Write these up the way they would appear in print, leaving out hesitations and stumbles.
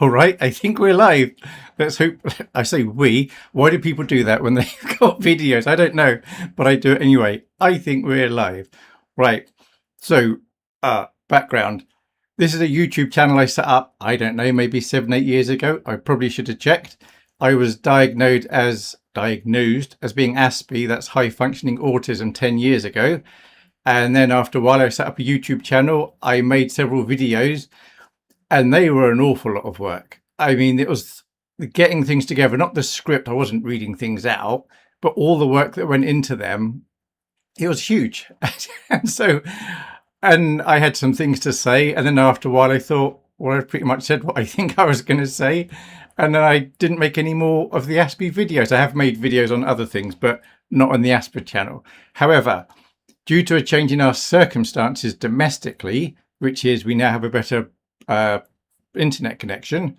All right, I think we're live. Let's hope. I say we. Why do people do that when they've got videos? I don't know, but I do it anyway. I think we're live. Right. So, background. This is a YouTube channel I set up, I don't know, maybe 7, 8 years ago. I probably should have checked. I was diagnosed as being Aspie, that's high functioning autism, 10 years ago. And then after a while, I set up a YouTube channel. I made several videos and they were an awful lot of work. I mean, it was getting things together, not the script. I wasn't reading things out, but all the work that went into them. It was huge. And I had some things to say. And then after a while, I thought, well, I've pretty much said what I think I was going to say. And then I didn't make any more of the Aspie videos. I have made videos on other things, but not on the Asper channel. However, due to a change in our circumstances domestically, which is we now have a better internet connection,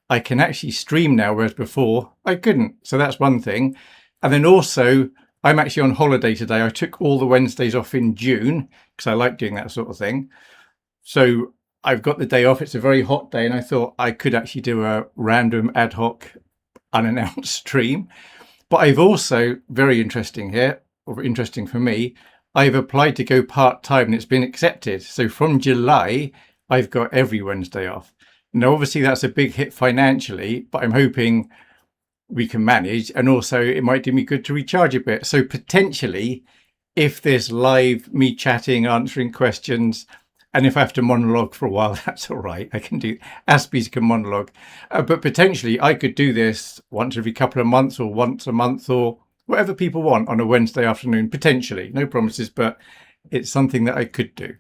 I can actually stream now, whereas before I couldn't. So that's one thing. And then also, I'm actually on holiday today. I took all the Wednesdays off in June because I like doing that sort of thing. So I've got the day off. It's a very hot day, and I thought I could actually do a random ad hoc unannounced stream. But I've also, very interesting here, or interesting for me, I've applied to go part-time and it's been accepted. So from July, I've got every Wednesday off. Now, obviously, that's a big hit financially, but I'm hoping we can manage. And also, it might do me good to recharge a bit. So potentially, if there's live, me chatting, answering questions, and if I have to monologue for a while, that's all right. I can do, Aspies can monologue. But potentially, I could do this once every couple of months or once a month or whatever people want on a Wednesday afternoon, potentially. No promises, but it's something that I could do.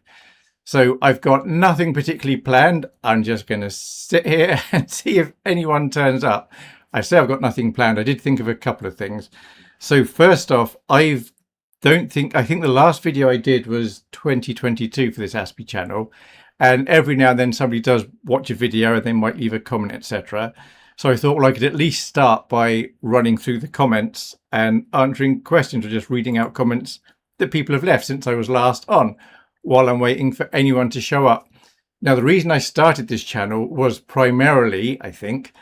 So I've got nothing particularly planned. I'm just going to sit here and see if anyone turns up. I say I've got nothing planned. I did think of a couple of things. So first off, I think the last video I did was 2022 for this Aspie channel. And every now and then somebody does watch a video and they might leave a comment, etc. So I thought, well, I could at least start by running through the comments and answering questions or just reading out comments that people have left since I was last on, while I'm waiting for anyone to show up. Now, the reason I started this channel was primarily, I think,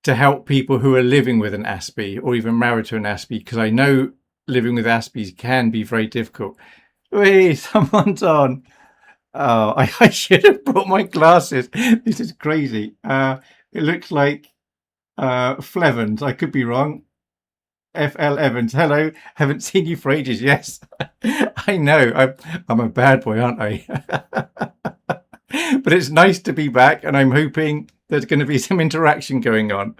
to help people who are living with an Aspie or even married to an Aspie, because I know living with Aspies can be very difficult. Wait, someone's on. Oh, I should have brought my glasses. This is crazy. It looks like Flevens. I could be wrong. FL Evans. Hello. Haven't seen you for ages. Yes, I know. I'm a bad boy, aren't I? But it's nice to be back, and I'm hoping there's going to be some interaction going on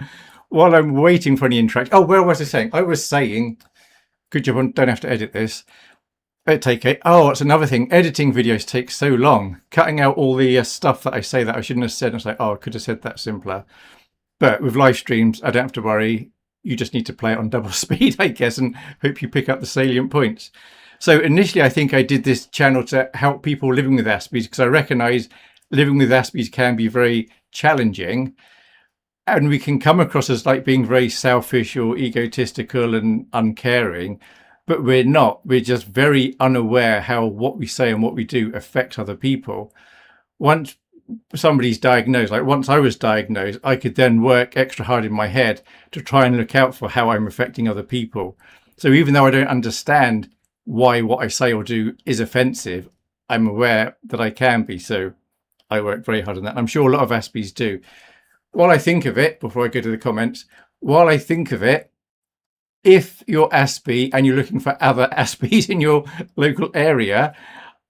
while I'm waiting for any interaction. Oh, where was I saying? I was saying, good job, don't have to edit this. Oh, it's another thing. Editing videos takes so long. Cutting out all the stuff that I say that I shouldn't have said. It's like, oh, I could have said that simpler. But with live streams, I don't have to worry. You just need to play it on double speed, I guess, and hope you pick up the salient points. So initially, I think I did this channel to help people living with Aspies, because I recognize living with Aspies can be very challenging. And we can come across as like being very selfish or egotistical and uncaring, but we're not. We're just very unaware how what we say and what we do affects other people. Once somebody's diagnosed, like once I was diagnosed, I could then work extra hard in my head to try and look out for how I'm affecting other people. So even though I don't understand why what I say or do is offensive, I'm aware that I can be. So I work very hard on that. I'm sure a lot of Aspies do. While I think of it, before I go to the comments, while I think of it, if you're Aspie and you're looking for other Aspies in your local area,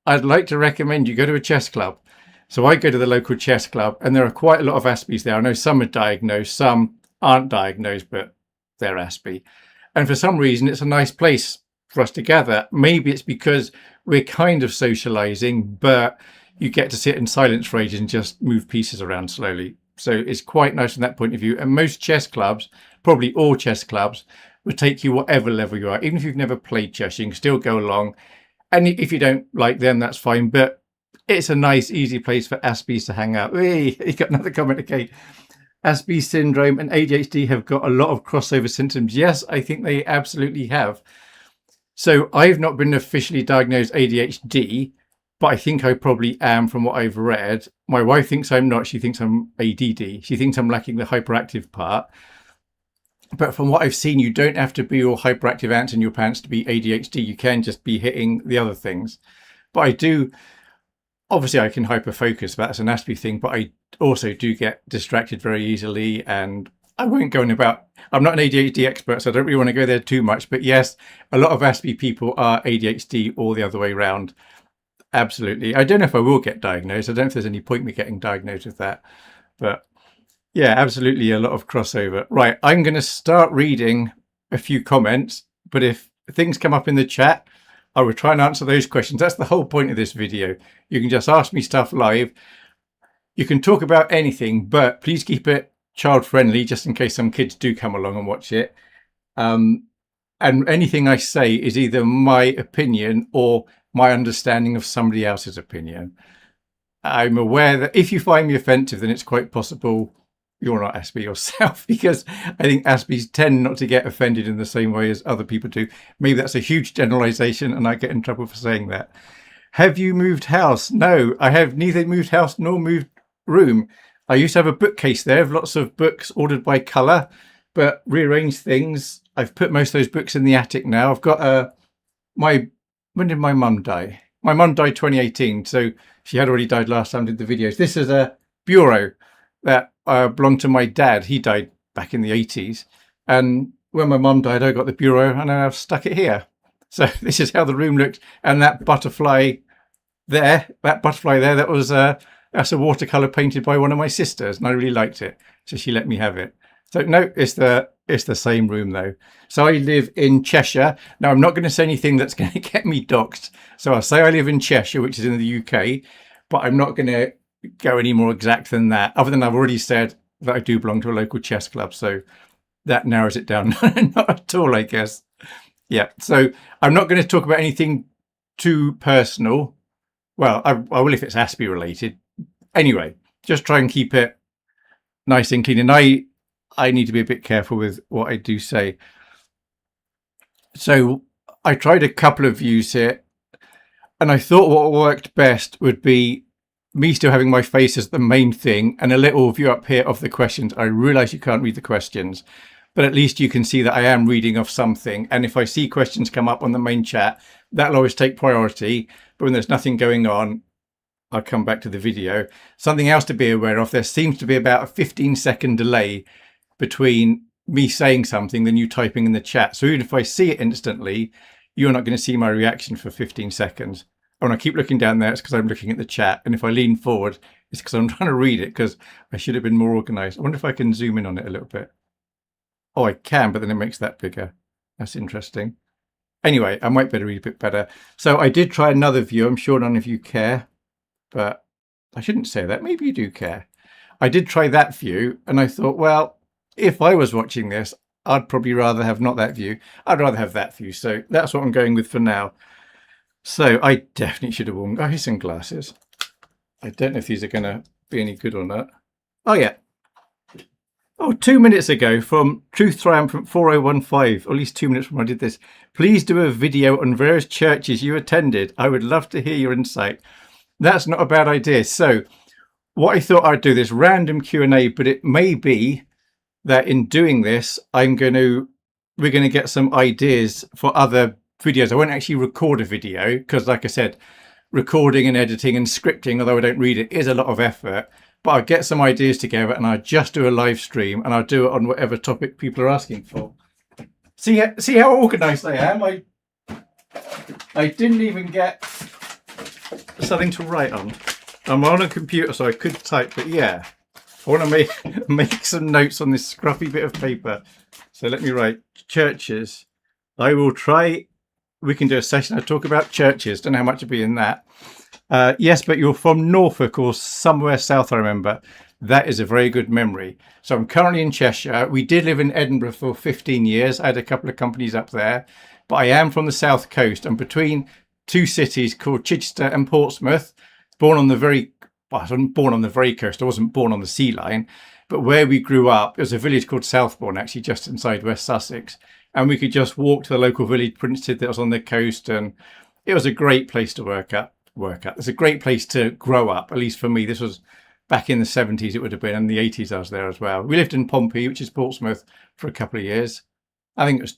I'd like to recommend you go to a chess club. So I go to the local chess club, and there are quite a lot of Aspies there. I know some are diagnosed, some aren't diagnosed, but they're Aspie. And for some reason, it's a nice place for us to gather. Maybe it's because we're kind of socializing, but you get to sit in silence for ages and just move pieces around slowly. So it's quite nice from that point of view. And most chess clubs, probably all chess clubs, would take you whatever level you are. Even if you've never played chess, you can still go along. And if you don't like them, that's fine. But it's a nice, easy place for Aspies to hang out. Hey, you got another comment, okay. Aspie syndrome and ADHD have got a lot of crossover symptoms. Yes, I think they absolutely have. So I've not been officially diagnosed ADHD, but I think I probably am from what I've read. My wife thinks I'm not. She thinks I'm ADD. She thinks I'm lacking the hyperactive part. But from what I've seen, you don't have to be all hyperactive ants in your pants to be ADHD. You can just be hitting the other things. But I do, obviously I can hyperfocus. That's an Aspie thing, but I also do get distracted very easily. And I won't go on about, I'm not an ADHD expert, so I don't really want to go there too much. But yes, a lot of Aspie people are ADHD or the other way around. Absolutely. I don't know if I will get diagnosed. I don't know if there's any point me getting diagnosed with that. But yeah, absolutely a lot of crossover. Right, I'm going to start reading a few comments, but if things come up in the chat, I will try and answer those questions. That's the whole point of this video. You can just ask me stuff live. You can talk about anything, but please keep it child friendly, just in case some kids do come along and watch it. And anything I say is either my opinion or my understanding of somebody else's opinion. I'm aware that if you find me offensive, then it's quite possible you're not Aspie yourself, because I think Aspies tend not to get offended in the same way as other people do. Maybe that's a huge generalization and I get in trouble for saying that. Have you moved house? No, I have neither moved house nor moved room. I used to have a bookcase there of lots of books ordered by colour, but rearranged things. I've put most of those books in the attic now. I've got when did my mum die? My mum died 2018, so she had already died last time I did the videos. This is a bureau that belonged to my dad. He died back in the 80s. And when my mum died, I got the bureau and I've stuck it here. So this is how the room looked. And that butterfly there, that was that's a watercolour painted by one of my sisters. And I really liked it. So she let me have it. So no, it's the same room though. So I live in Cheshire. Now I'm not going to say anything that's going to get me doxed. So I'll say I live in Cheshire, which is in the UK, but I'm not going to go any more exact than that, other than I've already said that I do belong to a local chess club. So that narrows it down. Not at all, I guess. Yeah. So I'm not going to talk about anything too personal. Well, I will if it's Aspie related. Anyway, just try and keep it nice and clean. And I need to be a bit careful with what I do say. So I tried a couple of views here, and I thought what worked best would be me still having my face as the main thing and a little view up here of the questions. I realise you can't read the questions, but at least you can see that I am reading off something. And if I see questions come up on the main chat, that'll always take priority. But when there's nothing going on, I'll come back to the video. Something else to be aware of, there seems to be about a 15-second delay between me saying something than you typing in the chat. So even if I see it instantly, you're not going to see my reaction for 15 seconds. When I keep looking down there, it's because I'm looking at the chat. And if I lean forward, it's because I'm trying to read it, because I should have been more organized. I wonder if I can zoom in on it a little bit. Oh, I can, but then it makes that bigger. That's interesting. Anyway, I might better read a bit better. So I did try another view. I'm sure none of you care, but I shouldn't say that. Maybe you do care. I did try that view, and I thought, well, if I was watching this, I'd probably rather have not that view. I'd rather have that view. So that's what I'm going with for now. So I definitely should have worn some glasses. I don't know if these are going to be any good or not. Oh, yeah. Oh, 2 minutes ago from Truth Triumphant 4015, or at least 2 minutes from when I did this. Please do a video on various churches you attended. I would love to hear your insight. That's not a bad idea. So what I thought I'd do this random Q&A, but it may be that in doing this, we're going to get some ideas for other videos. I won't actually record a video because, like I said, recording and editing and scripting, although I don't read it, is a lot of effort. But I'll get some ideas together and I'll just do a live stream and I'll do it on whatever topic people are asking for. See how organised I am? I didn't even get something to write on. I'm on a computer, so I could type, but yeah. I want to make some notes on this scruffy bit of paper. So let me write churches. I will try. We can do a session. I talk about churches. Don't know how much will be in that. Yes, but you're from Norfolk or somewhere south, I remember. That is a very good memory. So I'm currently in Cheshire. We did live in Edinburgh for 15 years. I had a couple of companies up there. But I am from the south coast. I'm between two cities called Chichester and Portsmouth. Born on the very... Well, I wasn't born on the very coast. I wasn't born on the sea line. But where we grew up, it was a village called Southbourne, actually, just inside West Sussex. And we could just walk to the local village, Princeton, that was on the coast. And it was a great place to work at. work up. It's a great place to grow up, at least for me. This was back in the 70s, it would have been, and the 80s I was there as well. We lived in Pompey, which is Portsmouth, for a couple of years. I think it was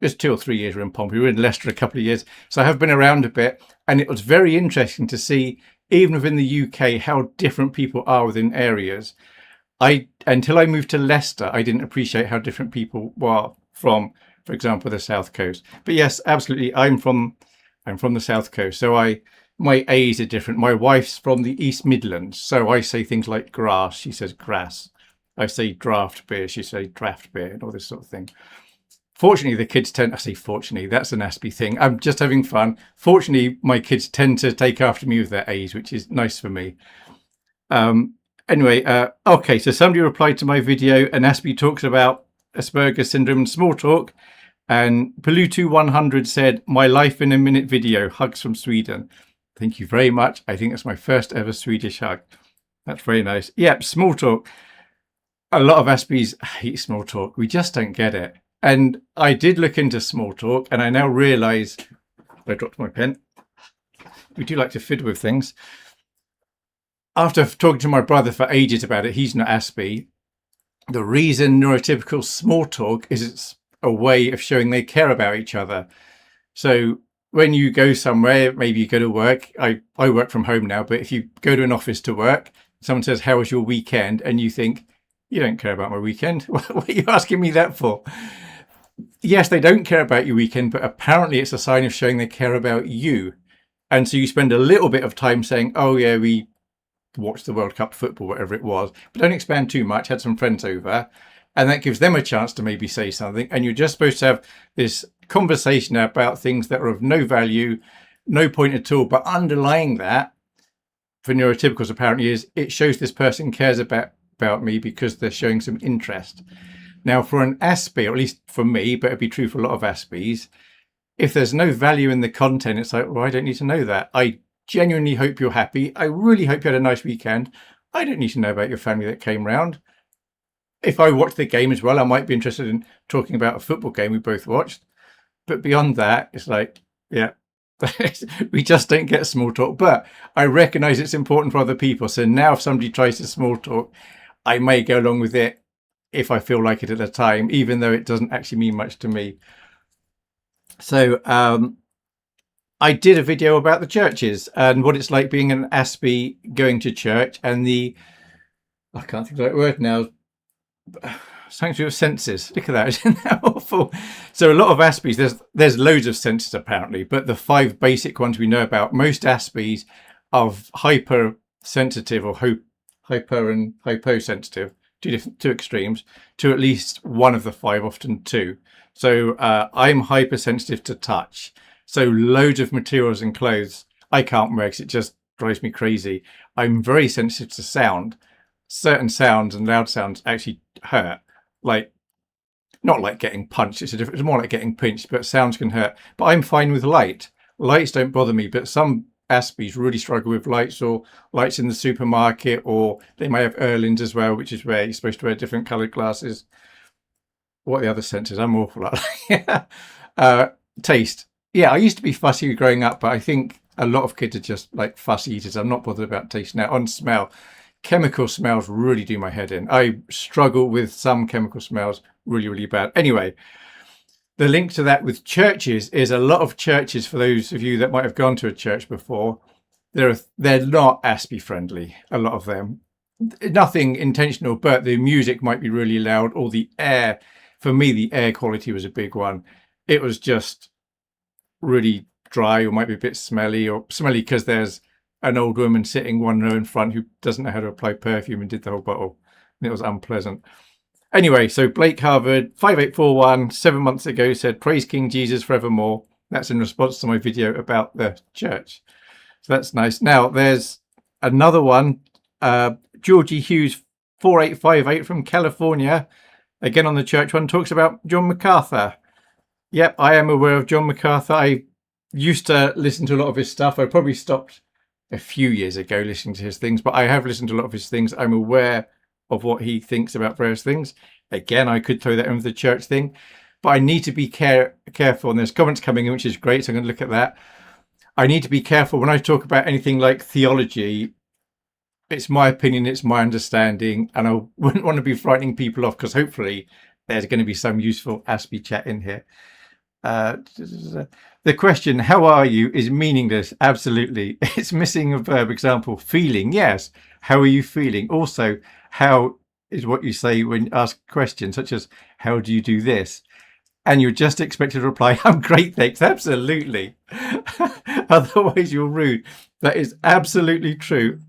just 2 or 3 years we were in Pompey. We were in Leicester a couple of years. So I have been around a bit, and it was very interesting to see, even within the UK, how different people are within areas. Until I moved to Leicester, I didn't appreciate how different people were from, for example, the South Coast. But yes, absolutely, I'm from the South Coast, so my A's are different. My wife's from the East Midlands, so I say things like grass, she says grass. I say draft beer, she says draft beer, and all this sort of thing. Fortunately, the kids I say fortunately, that's an Aspie thing. I'm just having fun. Fortunately, my kids tend to take after me with their A's, which is nice for me. Anyway, okay, so somebody replied to my video, and Aspie talks about Asperger syndrome and small talk. And Palutu100 said, "My life in a minute video, hugs from Sweden." Thank you very much. I think that's my first ever Swedish hug. That's very nice. Yep, small talk. A lot of Aspies hate small talk. We just don't get it. And I did look into small talk, and I now realise, I dropped my pen. We do like to fiddle with things. After talking to my brother for ages about it, he's not Aspie. The reason neurotypical small talk is it's a way of showing they care about each other. So when you go somewhere, maybe you go to work. I work from home now, but if you go to an office to work, someone says, "How was your weekend?" And you think, "You don't care about my weekend. What are you asking me that for?" Yes, they don't care about your weekend, but apparently it's a sign of showing they care about you. And so you spend a little bit of time saying, "Oh yeah, we watched the World Cup football," whatever it was, but don't expand too much. Had some friends over, and that gives them a chance to maybe say something. And you're just supposed to have this conversation about things that are of no value, no point at all. But underlying that, for neurotypicals, apparently, is it shows this person cares about me because they're showing some interest. Now, for an Aspie, or at least for me, but it'd be true for a lot of Aspies, if there's no value in the content, it's like, well, I don't need to know that. I genuinely hope you're happy. I really hope you had a nice weekend. I don't need to know about your family that came round. If I watched the game as well, I might be interested in talking about a football game we both watched. But beyond that, it's like, yeah, we just don't get small talk. But I recognise it's important for other people. So now if somebody tries to small talk, I may go along with it if I feel like it at the time, even though it doesn't actually mean much to me. So I did a video about the churches and what it's like being an Aspie going to church, and I can't think of the right word now, something to do with senses. Look at that, isn't that awful? So a lot of Aspies, there's loads of senses apparently, but the 5 basic ones we know about, most Aspies are hypersensitive or hyper and hyposensitive, two extremes, to at least one of the 5, often 2. So I'm hypersensitive to touch. So loads of materials and clothes I can't wear because it just drives me crazy. I'm very sensitive to sound. Certain sounds and loud sounds actually hurt. Like, not like getting punched, it's more like getting pinched, but sounds can hurt. But I'm fine with light. Lights don't bother me, but some Aspies really struggle with lights, or lights in the supermarket, or they may have Erlins as well, which is where you're supposed to wear different coloured glasses. What are the other senses? I'm awful at that. Taste. Yeah, I used to be fussy growing up, but I think a lot of kids are just like fussy eaters. I'm not bothered about taste now. On smell, chemical smells really do my head in. I struggle with some chemical smells really, really bad. Anyway, the link to that with churches is a lot of churches, for those of you that might have gone to a church before, they're not Aspie friendly, a lot of them. Nothing intentional, but the music might be really loud, or the air. For me, the air quality was a big one. It was just really dry, or might be a bit smelly, or smelly because there's an old woman sitting one row in front who doesn't know how to apply perfume and did the whole bottle, and it was unpleasant. Anyway, so Blake Harvard 5841 7 months ago said, "Praise King Jesus forevermore." That's in response to my video about the church, so that's nice. Now there's another one, Georgie Hughes 4858 from California, again on the church one, talks about John MacArthur. Yep, I am aware of John MacArthur. I used to listen to a lot of his stuff. I probably stopped a few years ago listening to his things, but I have listened to a lot of his things. I'm aware of what he thinks about various things. Again, I could throw that in with the church thing, but I need to be careful. And there's comments coming in, which is great, so I'm going to look at that. I need to be careful when I talk about anything like theology. It's my opinion, it's my understanding, and I wouldn't want to be frightening people off, because hopefully there's going to be some useful Aspie chat in here. The question, how are you, is meaningless. Absolutely. It's missing a verb. Example, feeling. Yes. How are you feeling? Also, how is what you say when asked questions, such as, how do you do this? And you're just expected to reply, I'm great, thanks. Absolutely. Otherwise, you're rude. That is absolutely true.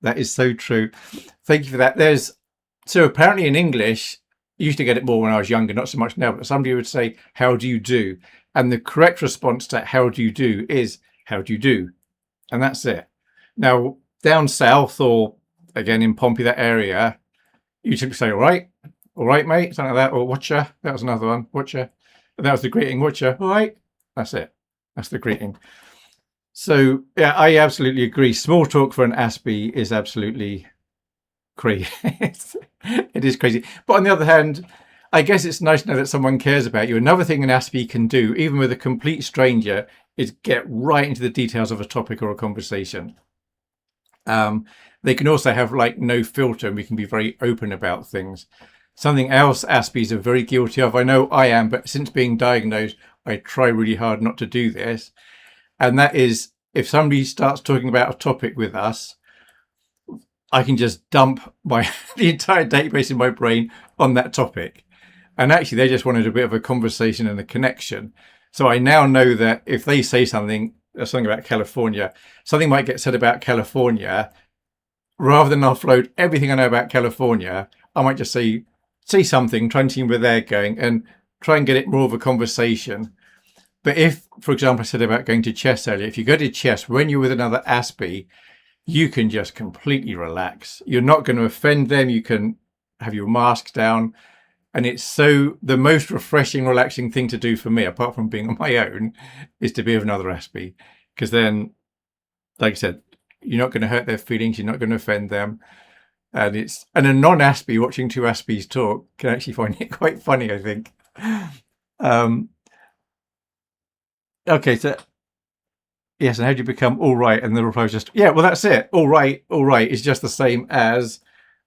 That is so true. Thank you for that. So apparently in English, I used to get it more when I was younger, not so much now, but somebody would say, how do you do? And the correct response to how do you do is, how do you do? And that's it. Now, down south, or again in Pompey, that area, you simply say, all right, mate, something like that, or whatcha. That was another one, whatcha. And that was the greeting, whatcha, all right. That's it. That's the greeting. So, yeah, I absolutely agree. Small talk for an Aspie is absolutely crazy. It is crazy. But on the other hand, I guess it's nice to know that someone cares about you. Another thing an Aspie can do, even with a complete stranger, is get right into the details of a topic or a conversation. They can also have like no filter, and we can be very open about things. Something else Aspies are very guilty of, I know I am, but since being diagnosed, I try really hard not to do this. And that is, if somebody starts talking about a topic with us, I can just dump the entire database in my brain on that topic. And actually, they just wanted a bit of a conversation and a connection. So I now know that if they say something about California, something might get said about California, rather than offload everything I know about California, I might just say something, try and see where they're going, and try and get it more of a conversation. But if, for example, I said about going to chess earlier, if you go to chess, when you're with another Aspie, you can just completely relax. You're not going to offend them. You can have your mask down. And it's the most refreshing, relaxing thing to do for me, apart from being on my own, is to be with another Aspie. Because then, like I said, you're not going to hurt their feelings. You're not going to offend them. And a non-Aspie watching two Aspies talk can actually find it quite funny, I think. Okay, so yes, and how do you become all right? And the reply is just, yeah, well, that's it. All right is just the same as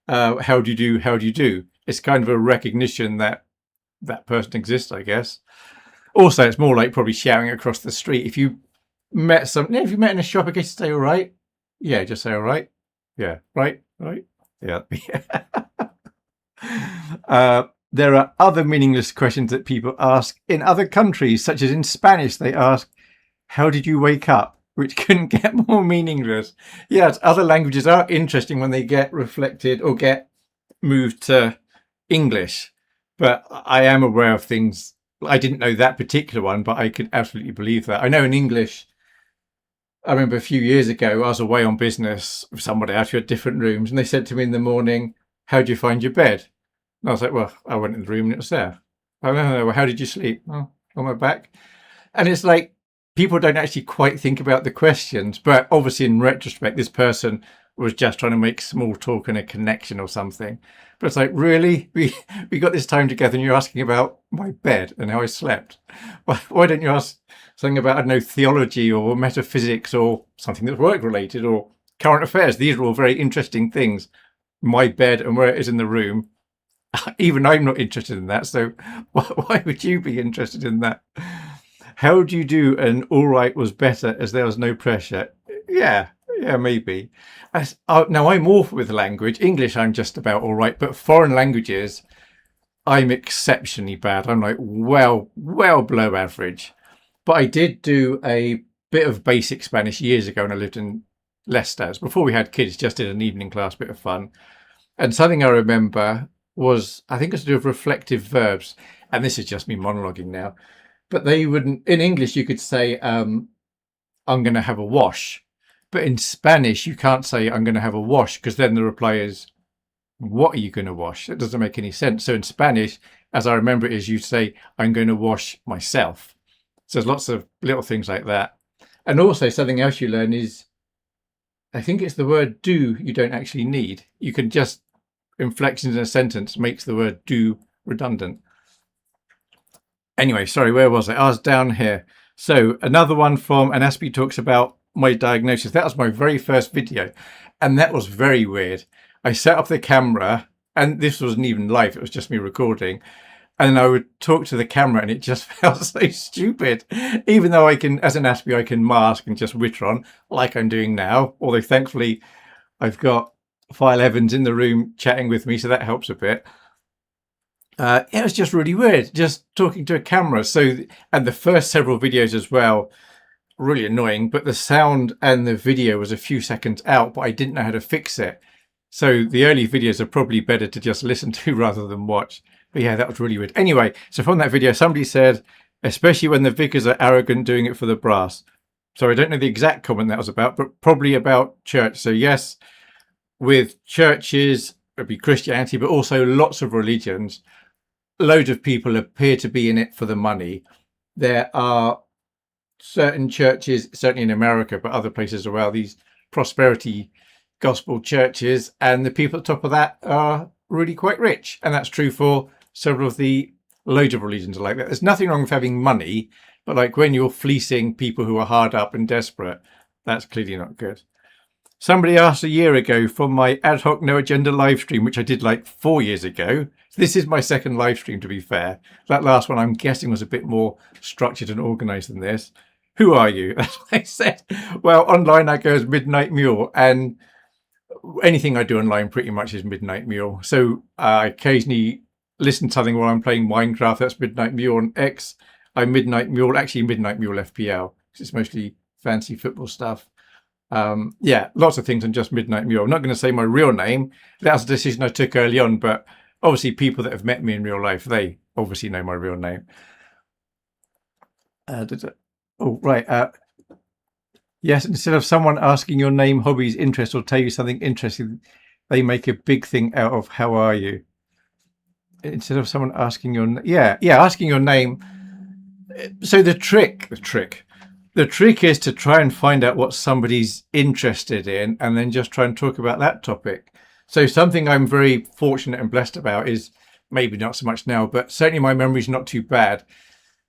how do you do? It's kind of a recognition that that person exists, I guess. Also, it's more like probably shouting across the street. If you met in a shop, I guess you say all right. Yeah, just say all right. Yeah, right. Yeah. There are other meaningless questions that people ask in other countries, such as in Spanish. They ask, how did you wake up? Which couldn't get more meaningless. Yes, other languages are interesting when they get reflected or get moved to English. But I am aware of things. I didn't know that particular one, but I could absolutely believe that. I know in English, I remember a few years ago, I was away on business with somebody else who had different rooms, and they said to me in the morning, how do you find your bed? And I was like, well, I went in the room and it was there. Oh, no. Well, how did you sleep? Oh, on my back. And it's like, people don't actually quite think about the questions, but obviously in retrospect, this person was just trying to make small talk and a connection or something. But it's like, really? We got this time together and you're asking about my bed and how I slept. Why don't you ask something about, I don't know, theology or metaphysics or something that's work related or current affairs? These are all very interesting things. My bed and where it is in the room. Even I'm not interested in that. So why would you be interested in that? How do you do? And all right was better as there was no pressure. Yeah, maybe. Now I'm awful with language. English, I'm just about all right. But foreign languages, I'm exceptionally bad. I'm like well below average. But I did do a bit of basic Spanish years ago when I lived in Leicester. Before we had kids, just did an evening class, bit of fun. And something I remember was, I think it's to do with reflective verbs. And this is just me monologuing now. But they wouldn't, in English, you could say, I'm going to have a wash. But in Spanish, you can't say, I'm going to have a wash, because then the reply is, what are you going to wash? It doesn't make any sense. So in Spanish, as I remember it is, you say, I'm going to wash myself. So there's lots of little things like that. And also something else you learn is, I think it's the word do you don't actually need. You can just, inflections in a sentence makes the word do redundant. Anyway, sorry, where was I? I was down here. So another one from an Aspie talks about my diagnosis. That was my very first video, and that was very weird. I set up the camera, and this wasn't even live, it was just me recording, and I would talk to the camera and it just felt so stupid, even though I can, as an Aspie, I can mask and just witter on like I'm doing now, although thankfully I've got Phil Evans in the room chatting with me, so that helps a bit. It was just really weird, just talking to a camera. So, and the first several videos as well, really annoying, but the sound and the video was a few seconds out, but I didn't know how to fix it. So the early videos are probably better to just listen to rather than watch. But yeah, that was really weird. Anyway, so from that video, somebody said, especially when the vicars are arrogant doing it for the brass. So I don't know the exact comment that was about, but probably about church. So yes, with churches, it'd be Christianity, but also lots of religions, loads of people appear to be in it for the money. There are certain churches, certainly in America, but other places as well, these prosperity gospel churches, and the people at the top of that are really quite rich. And that's true for several of the loads of religions like that. There's nothing wrong with having money, but like when you're fleecing people who are hard up and desperate, that's clearly not good. Somebody asked a year ago from my ad hoc no agenda live stream, which I did like 4 years ago. This is my second live stream, to be fair. That last one I'm guessing was a bit more structured and organized than this. Who are you? That's what I said. Well, online I go as Midnight Mule, and anything I do online pretty much is Midnight Mule. So I occasionally listen to something while I'm playing Minecraft. That's Midnight Mule. On X, I'm Midnight Mule, actually Midnight Mule FPL, because it's mostly fancy football stuff. Yeah, lots of things on just Midnight Mule. I'm not going to say my real name. That was a decision I took early on, but obviously people that have met me in real life, they obviously know my real name. Oh, right. Yes, instead of someone asking your name, hobbies, interests, or tell you something interesting, they make a big thing out of how are you? Instead of someone asking your asking your name. So the trick is to try and find out what somebody's interested in and then just try and talk about that topic. So something I'm very fortunate and blessed about is, maybe not so much now, but certainly my memory's not too bad.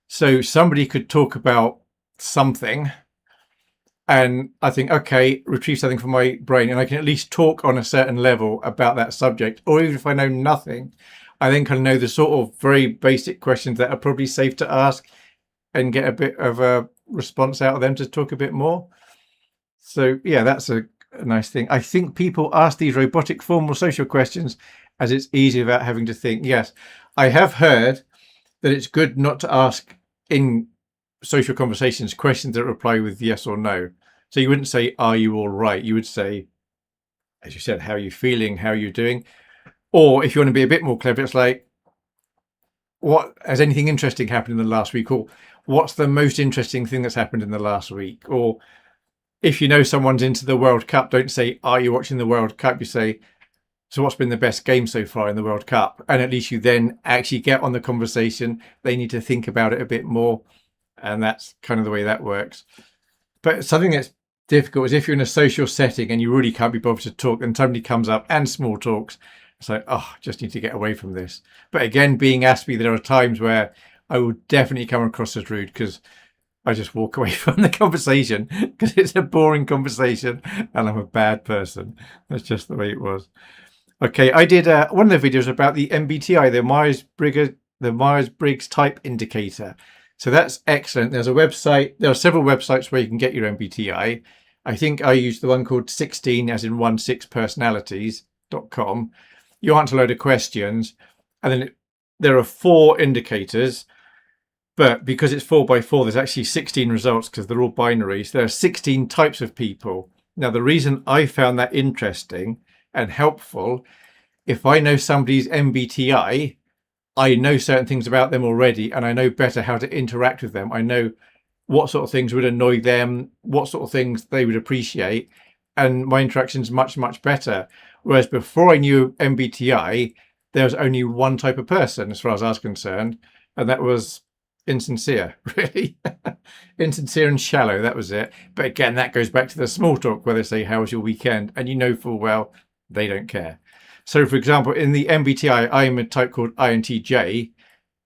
So somebody could talk about something and I think, okay, retrieve something from my brain and I can at least talk on a certain level about that subject. Or even if I know nothing, I then kind of know the sort of very basic questions that are probably safe to ask and get a bit of a response out of them to talk a bit more. So yeah, that's a nice thing. I think people ask these robotic formal social questions as it's easy without having to think. Yes, I have heard that it's good not to ask in social conversations questions that reply with yes or no. So you wouldn't say, are you all right? You would say, as you said, how are you feeling? How are you doing? Or if you want to be a bit more clever, it's like, what has anything interesting happened in the last week? Or what's the most interesting thing that's happened in the last week? Or if you know someone's into the World Cup, don't say, are you watching the World Cup? You say, so what's been the best game so far in the World Cup? And at least you then actually get on the conversation. They need to think about it a bit more. And that's kind of the way that works. But something that's difficult is if you're in a social setting and you really can't be bothered to talk and somebody comes up and small talks. It's like, oh, just need to get away from this. But again, being Aspie, there are times where I will definitely come across as rude because I just walk away from the conversation because it's a boring conversation and I'm a bad person. That's just the way it was. Okay, I did one of the videos about the MBTI, the Myers-Briggs Type Indicator. So that's excellent. There's a website. There are several websites where you can get your MBTI. I think I used the one called 16, as in 16personalities.com. You answer a load of questions, and then there are 4 indicators. But because it's 4x4, there's actually 16 results because they're all binaries. There are 16 types of people. Now, the reason I found that interesting and helpful, if I know somebody's MBTI, I know certain things about them already, and I know better how to interact with them. I know what sort of things would annoy them, what sort of things they would appreciate, and my interaction's much, much better. Whereas before I knew MBTI, there was only one type of person, as far as I was concerned, and that was insincere, really. Insincere and shallow, that was it. But again, that goes back to the small talk where they say, how was your weekend? And you know full well they don't care. So, for example, in the MBTI, I am a type called INTJ,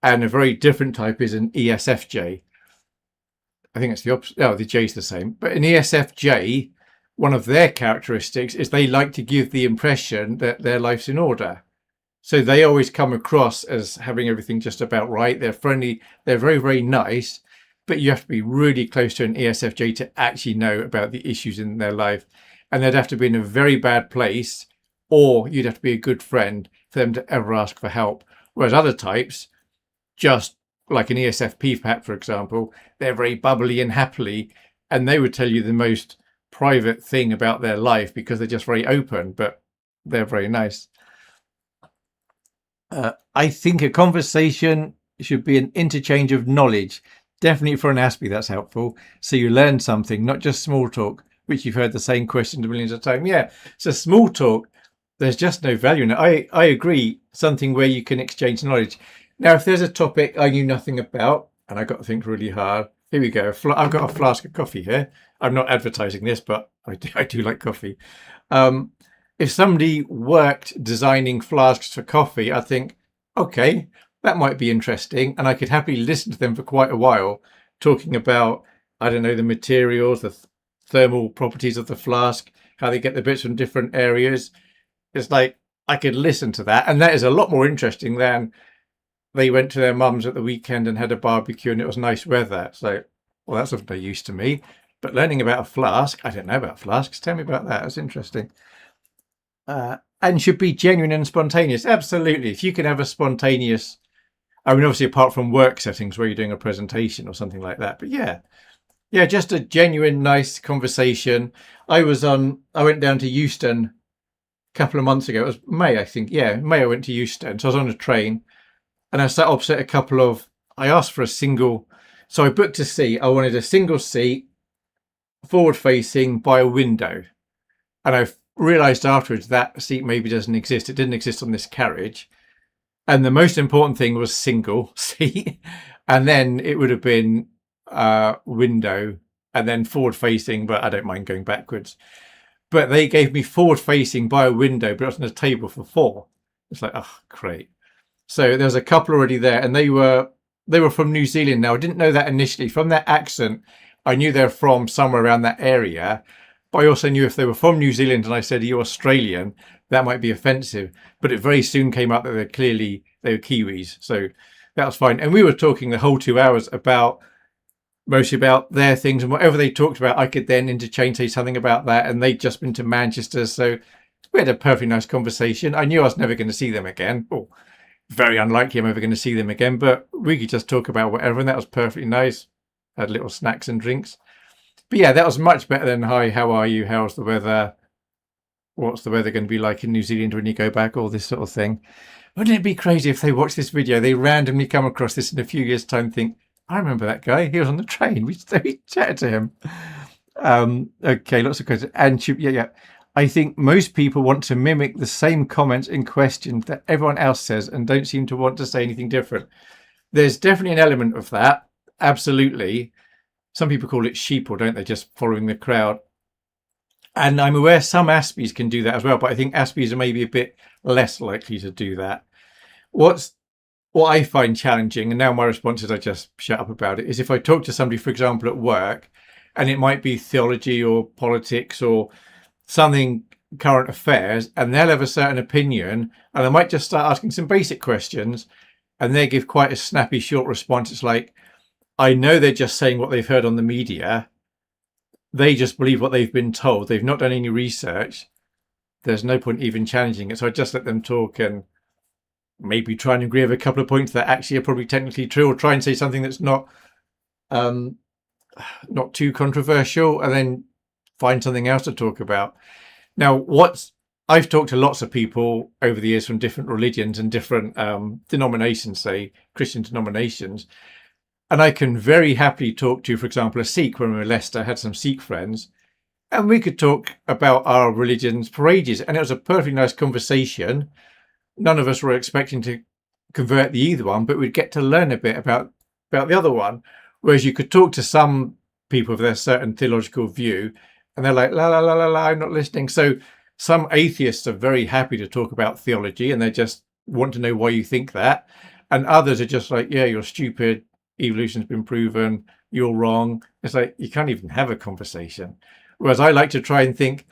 and a very different type is an ESFJ. I think it's the opposite. Oh, the J's the same. But an ESFJ, one of their characteristics is they like to give the impression that their life's in order. So they always come across as having everything just about right. They're friendly. They're very, very nice. But you have to be really close to an ESFJ to actually know about the issues in their life. And they'd have to be in a very bad place, or you'd have to be a good friend for them to ever ask for help. Whereas other types, just like an ESFP, perhaps, for example, they're very bubbly and happily, and they would tell you the most private thing about their life because they're just very open, but they're very nice. I think a conversation should be an interchange of knowledge. Definitely for an Aspie, that's helpful. So you learn something, not just small talk, which you've heard the same question millions of times. Yeah, so small talk, there's just no value in it. I agree, something where you can exchange knowledge. Now, if there's a topic I knew nothing about, and I got to think really hard, here we go. I've got a flask of coffee here. I'm not advertising this, but I do like coffee. If somebody worked designing flasks for coffee, I think, okay, that might be interesting. And I could happily listen to them for quite a while, talking about, I don't know, the materials, the thermal properties of the flask, how they get the bits from different areas. It's like, I could listen to that. And that is a lot more interesting than they went to their mum's at the weekend and had a barbecue and it was nice weather. So, well, that's of no use to me. But learning about a flask, I don't know about flasks. Tell me about that. That's interesting. And should be genuine and spontaneous. Absolutely. If you can have a spontaneous, I mean, obviously, apart from work settings where you're doing a presentation or something like that. But yeah, just a genuine, nice conversation. I went down to Euston a couple of months ago. It was May, I think. Yeah, May I went to Euston. So I was on a train and I sat opposite I asked for a single. So I booked a seat. I wanted a single seat, forward facing by a window. And I realised afterwards that seat maybe doesn't exist. It didn't exist on this carriage. And the most important thing was single seat. And then it would have been window and then forward facing, but I don't mind going backwards. But they gave me forward facing by a window, but it was on a table for 4. It's like, oh, great. So there's a couple already there, and they were from New Zealand. Now, I didn't know that initially. From their accent, I knew they're from somewhere around that area. But I also knew if they were from New Zealand and I said, are you Australian? That might be offensive. But it very soon came up that they were Kiwis. So that was fine. And we were talking the whole 2 hours mostly about their things, and whatever they talked about, I could then interchange, say something about that. And they'd just been to Manchester. So we had a perfectly nice conversation. I knew I was never going to see them again. Or very unlikely I'm ever going to see them again. But we could just talk about whatever. And that was perfectly nice. Had little snacks and drinks. But yeah, that was much better than, hi, how are you? How's the weather? What's the weather going to be like in New Zealand when you go back? All this sort of thing. Wouldn't it be crazy if they watch this video, they randomly come across this in a few years' time, think, I remember that guy. He was on the train. We chatted to him. Okay, lots of questions. And yeah. I think most people want to mimic the same comments and questions that everyone else says and don't seem to want to say anything different. There's definitely an element of that. Absolutely. Some people call it sheeple, don't they? Just following the crowd. And I'm aware some Aspies can do that as well, but I think Aspies are maybe a bit less likely to do that. What I find challenging, and now my response is I just shut up about it, is if I talk to somebody, for example, at work, and it might be theology or politics or something current affairs, and they'll have a certain opinion, and I might just start asking some basic questions, and they give quite a snappy, short response. It's like, I know they're just saying what they've heard on the media. They just believe what they've been told. They've not done any research. There's no point even challenging it. So I just let them talk and maybe try and agree with a couple of points that actually are probably technically true, or try and say something that's not too controversial, and then find something else to talk about. Now, I've talked to lots of people over the years from different religions and different denominations, say Christian denominations. And I can very happily talk to, for example, a Sikh. When we were in Leicester, I had some Sikh friends, and we could talk about our religions for ages. And it was a perfectly nice conversation. None of us were expecting to convert the either one, but we'd get to learn a bit about the other one. Whereas you could talk to some people with their certain theological view, and they're like, la, la, la, la, la, I'm not listening. So some atheists are very happy to talk about theology, and they just want to know why you think that. And others are just like, yeah, you're stupid. Evolution's been proven. you're wrong. It's like you can't even have a conversation. Whereas I like to try and think,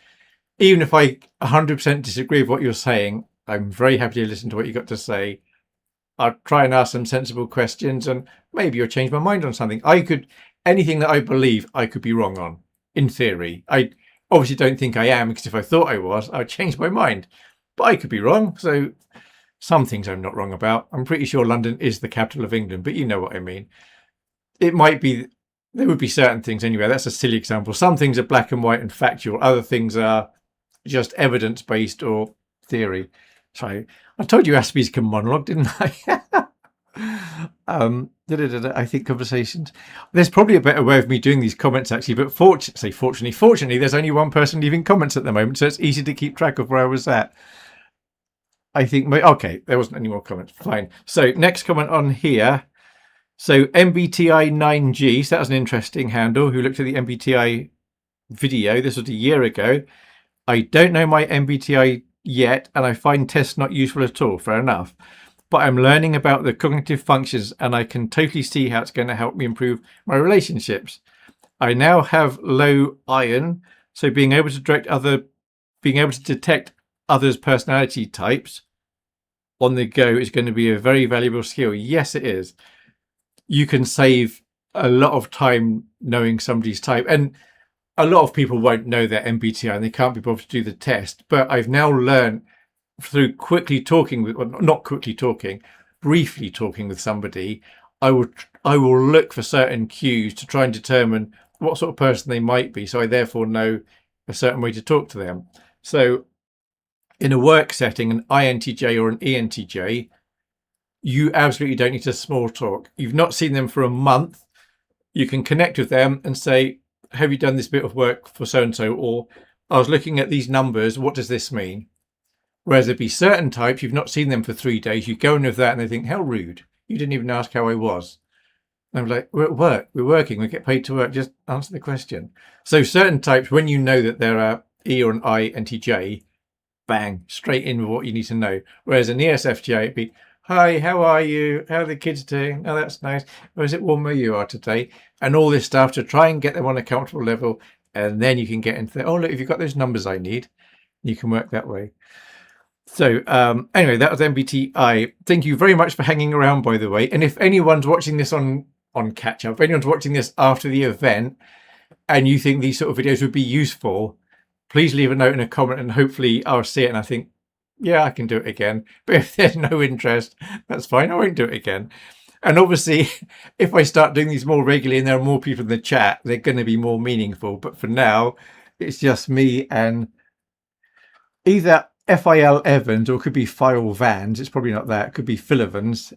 even if I 100% disagree with what you're saying, I'm very happy to listen to what you got to say. I'll try and ask some sensible questions, and maybe you'll change my mind on something. Anything that I believe, I could be wrong on, in theory. I obviously don't think I am, because if I thought I was, I'd change my mind. But I could be wrong, so some things I'm not wrong about. I'm pretty sure London is the capital of England, but you know what I mean. It might be, there would be certain things anyway. That's a silly example. Some things are black and white and factual. Other things are just evidence-based or theory. So I told you Aspie's can monologue, didn't I? I think conversations. There's probably a better way of me doing these comments actually, but fortunately, there's only one person leaving comments at the moment, so it's easy to keep track of where I was at. I think okay, there wasn't any more comments. Fine. So next comment on here. So MBTI 9G. So that was an interesting handle. Who looked at the MBTI video? This was a year ago. I don't know my MBTI yet, and I find tests not useful at all. Fair enough. But I'm learning about the cognitive functions, and I can totally see how it's going to help me improve my relationships. I now have low iron, so being able to detect others' personality types on the go is going to be a very valuable skill. Yes, it is. You can save a lot of time knowing somebody's type, and a lot of people won't know their MBTI and they can't be bothered to do the test. But I've now learned through briefly talking with somebody, I will look for certain cues to try and determine what sort of person they might be. So I therefore know a certain way to talk to them. So in a work setting, an INTJ or an ENTJ, you absolutely don't need to small talk. You've not seen them for a month. You can connect with them and say, have you done this bit of work for so-and-so? Or I was looking at these numbers. What does this mean? Whereas there'd be certain types, you've not seen them for 3 days. You go in with that and they think, how rude. You didn't even ask how I was. And I'm like, we're at work. We're working. We get paid to work. Just answer the question. So certain types, when you know that they're a E or an INTJ, bang, straight in with what you need to know. Whereas an ESFJ, it'd be, hi, how are you? How are the kids doing? Oh, that's nice. Or is it warm where you are today? And all this stuff to try and get them on a comfortable level. And then you can get into the, oh, look, if you've got those numbers I need, you can work that way. So anyway, that was MBTI. Thank you very much for hanging around, by the way. And if anyone's watching this on catch up, if anyone's watching this after the event and you think these sort of videos would be useful, please leave a note and a comment, and hopefully I'll see it and I think, yeah, I can do it again. But if there's no interest, that's fine. I won't do it again. And obviously, if I start doing these more regularly and there are more people in the chat, they're going to be more meaningful. But for now, it's just me and either FIL Evans, or it could be File Vans. It's probably not that. It could be Phil Evans.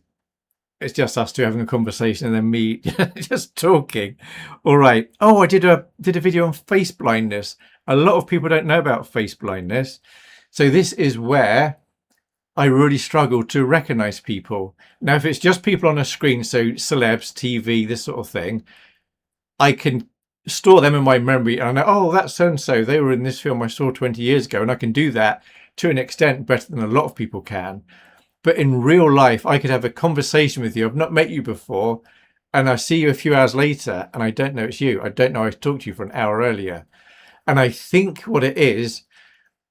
It's just us two having a conversation and then me just talking. All right. Oh, I did a video on face blindness. A lot of people don't know about face blindness. So this is where I really struggle to recognize people. Now, if it's just people on a screen, so celebs, TV, this sort of thing, I can store them in my memory and I know, oh, that's so-and-so. They were in this film I saw 20 years ago. And I can do that to an extent better than a lot of people can. But in real life, I could have a conversation with you. I've not met you before. And I see you a few hours later and I don't know it's you. I don't know I talked to you for an hour earlier. And I think what it is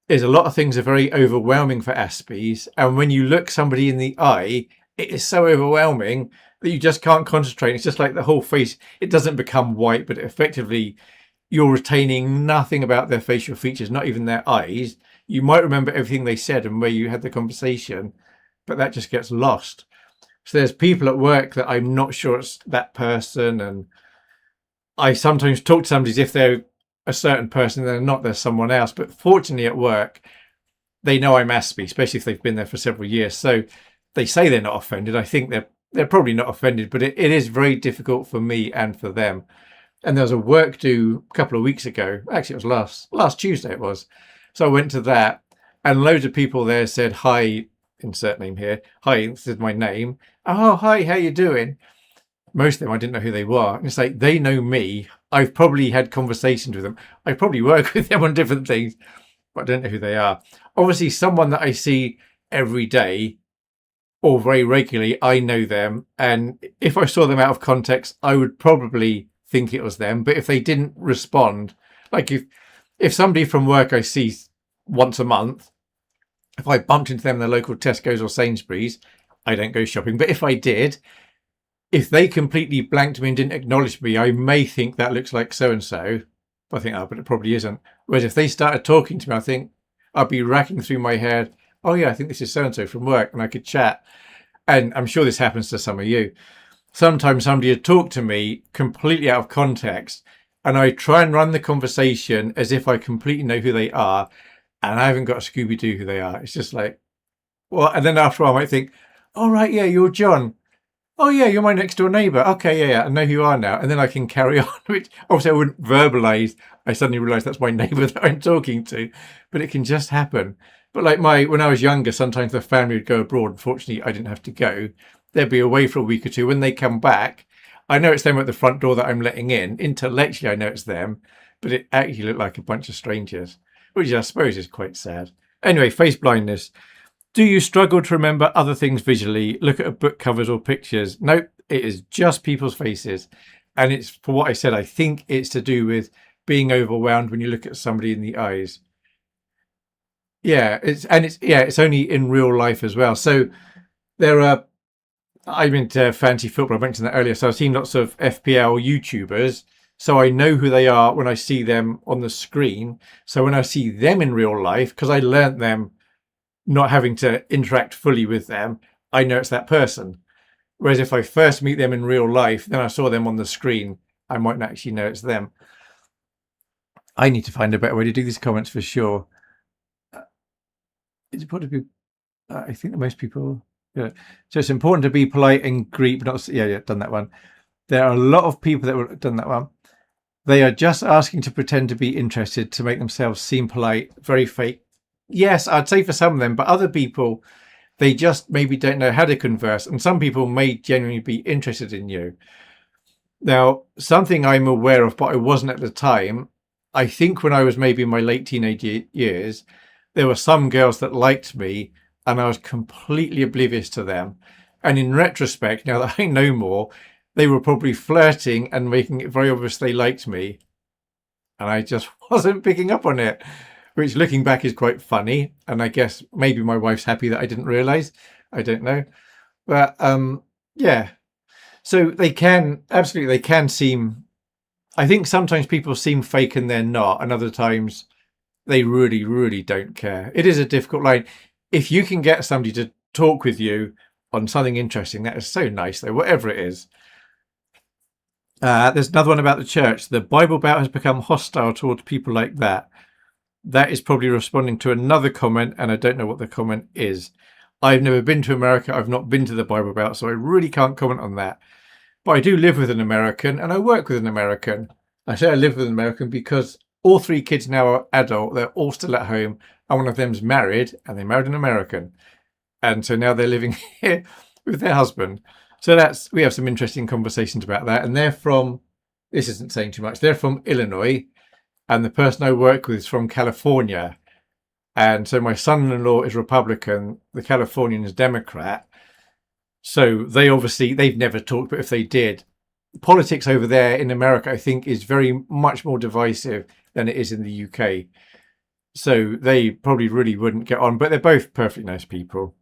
a lot of things are very overwhelming for Aspies. And when you look somebody in the eye, it is so overwhelming that you just can't concentrate. It's just like the whole face. It doesn't become white, but effectively you're retaining nothing about their facial features, not even their eyes. You might remember everything they said and where you had the conversation, but that just gets lost. So there's people at work that I'm not sure it's that person. And I sometimes talk to somebody as if they're a certain person, they're not, they're someone else. But fortunately at work, they know I'm Aspie, especially if they've been there for several years. So they say they're not offended. I think they're probably not offended, but it is very difficult for me and for them. And there was a work due a couple of weeks ago. Actually, it was last Tuesday it was. So I went to that and loads of people there said, hi, insert name here. Hi, this is my name. Oh, hi, how you doing? Most of them, I didn't know who they were. And it's like, they know me. I've probably had conversations with them. I probably work with them on different things, but I don't know who they are. Obviously, someone that I see every day or very regularly, I know them. And if I saw them out of context, I would probably think it was them. But if they didn't respond, like if somebody from work I see once a month, if I bumped into them in the local Tesco's or Sainsbury's, I don't go shopping. But if I did, if they completely blanked me and didn't acknowledge me, I may think that looks like so-and-so. I think, oh, but it probably isn't. Whereas if they started talking to me, I think I'd be racking through my head, oh yeah, I think this is so-and-so from work, and I could chat. And I'm sure this happens to some of you. Sometimes somebody would talk to me completely out of context, and I try and run the conversation as if I completely know who they are, and I haven't got a Scooby-Doo who they are. It's just like, well, and then after a while I might think, oh, right, yeah, you're John. Oh, yeah, you're my next door neighbour. Okay, yeah, I know who you are now. And then I can carry on, which obviously I wouldn't verbalise. I suddenly realise that's my neighbour that I'm talking to, but it can just happen. But like when I was younger, sometimes the family would go abroad. Unfortunately, I didn't have to go. They'd be away for a week or two. When they come back, I know it's them at the front door that I'm letting in. Intellectually, I know it's them, but it actually looked like a bunch of strangers, which I suppose is quite sad. Anyway, face blindness. Do you struggle to remember other things visually? Look at book covers or pictures. Nope, it is just people's faces. And it's, for what I said, I think it's to do with being overwhelmed when you look at somebody in the eyes. Yeah, it's only in real life as well. So I'm into fantasy football. I mentioned that earlier. So I've seen lots of FPL YouTubers. So I know who they are when I see them on the screen. So when I see them in real life, because I learnt them not having to interact fully with them, I know it's that person. Whereas if I first meet them in real life, then I saw them on the screen, I might not actually know it's them. I need to find a better way to do these comments for sure. It's important to be, I think that most people, yeah. So it's important to be polite and greet, but not, yeah, done that one. There are a lot of people that have done that one. They are just asking to pretend to be interested to make themselves seem polite, very fake. Yes, I'd say for some of them, but other people, they just maybe don't know how to converse. And some people may genuinely be interested in you. Now, something I'm aware of, but I wasn't at the time, I think when I was maybe in my late teenage years, there were some girls that liked me and I was completely oblivious to them. And in retrospect, now that I know more, they were probably flirting and making it very obvious they liked me. And I just wasn't picking up on it, which looking back is quite funny. And I guess maybe my wife's happy that I didn't realise. I don't know. But yeah. So they can seem, I think sometimes people seem fake and they're not. And other times they really, really don't care. It is a difficult line. If you can get somebody to talk with you on something interesting, that is so nice though, whatever it is. There's another one about the church. The Bible Belt has become hostile towards people like that. That is probably responding to another comment, and I don't know what the comment is. I've never been to America. I've not been to the Bible Belt, so I really can't comment on that. But I do live with an American, and I work with an American. I say I live with an American because all three kids now are adult. They're all still at home, and one of them's married, and they married an American. And so now they're living here with their husband. So we have some interesting conversations about that. And they're from, this isn't saying too much, they're from Illinois. And the person I work with is from California. And so my son-in-law is Republican, the Californian is Democrat. So they've never talked, but if they did, politics over there in America, I think, is very much more divisive than it is in the UK. So they probably really wouldn't get on, but they're both perfectly nice people.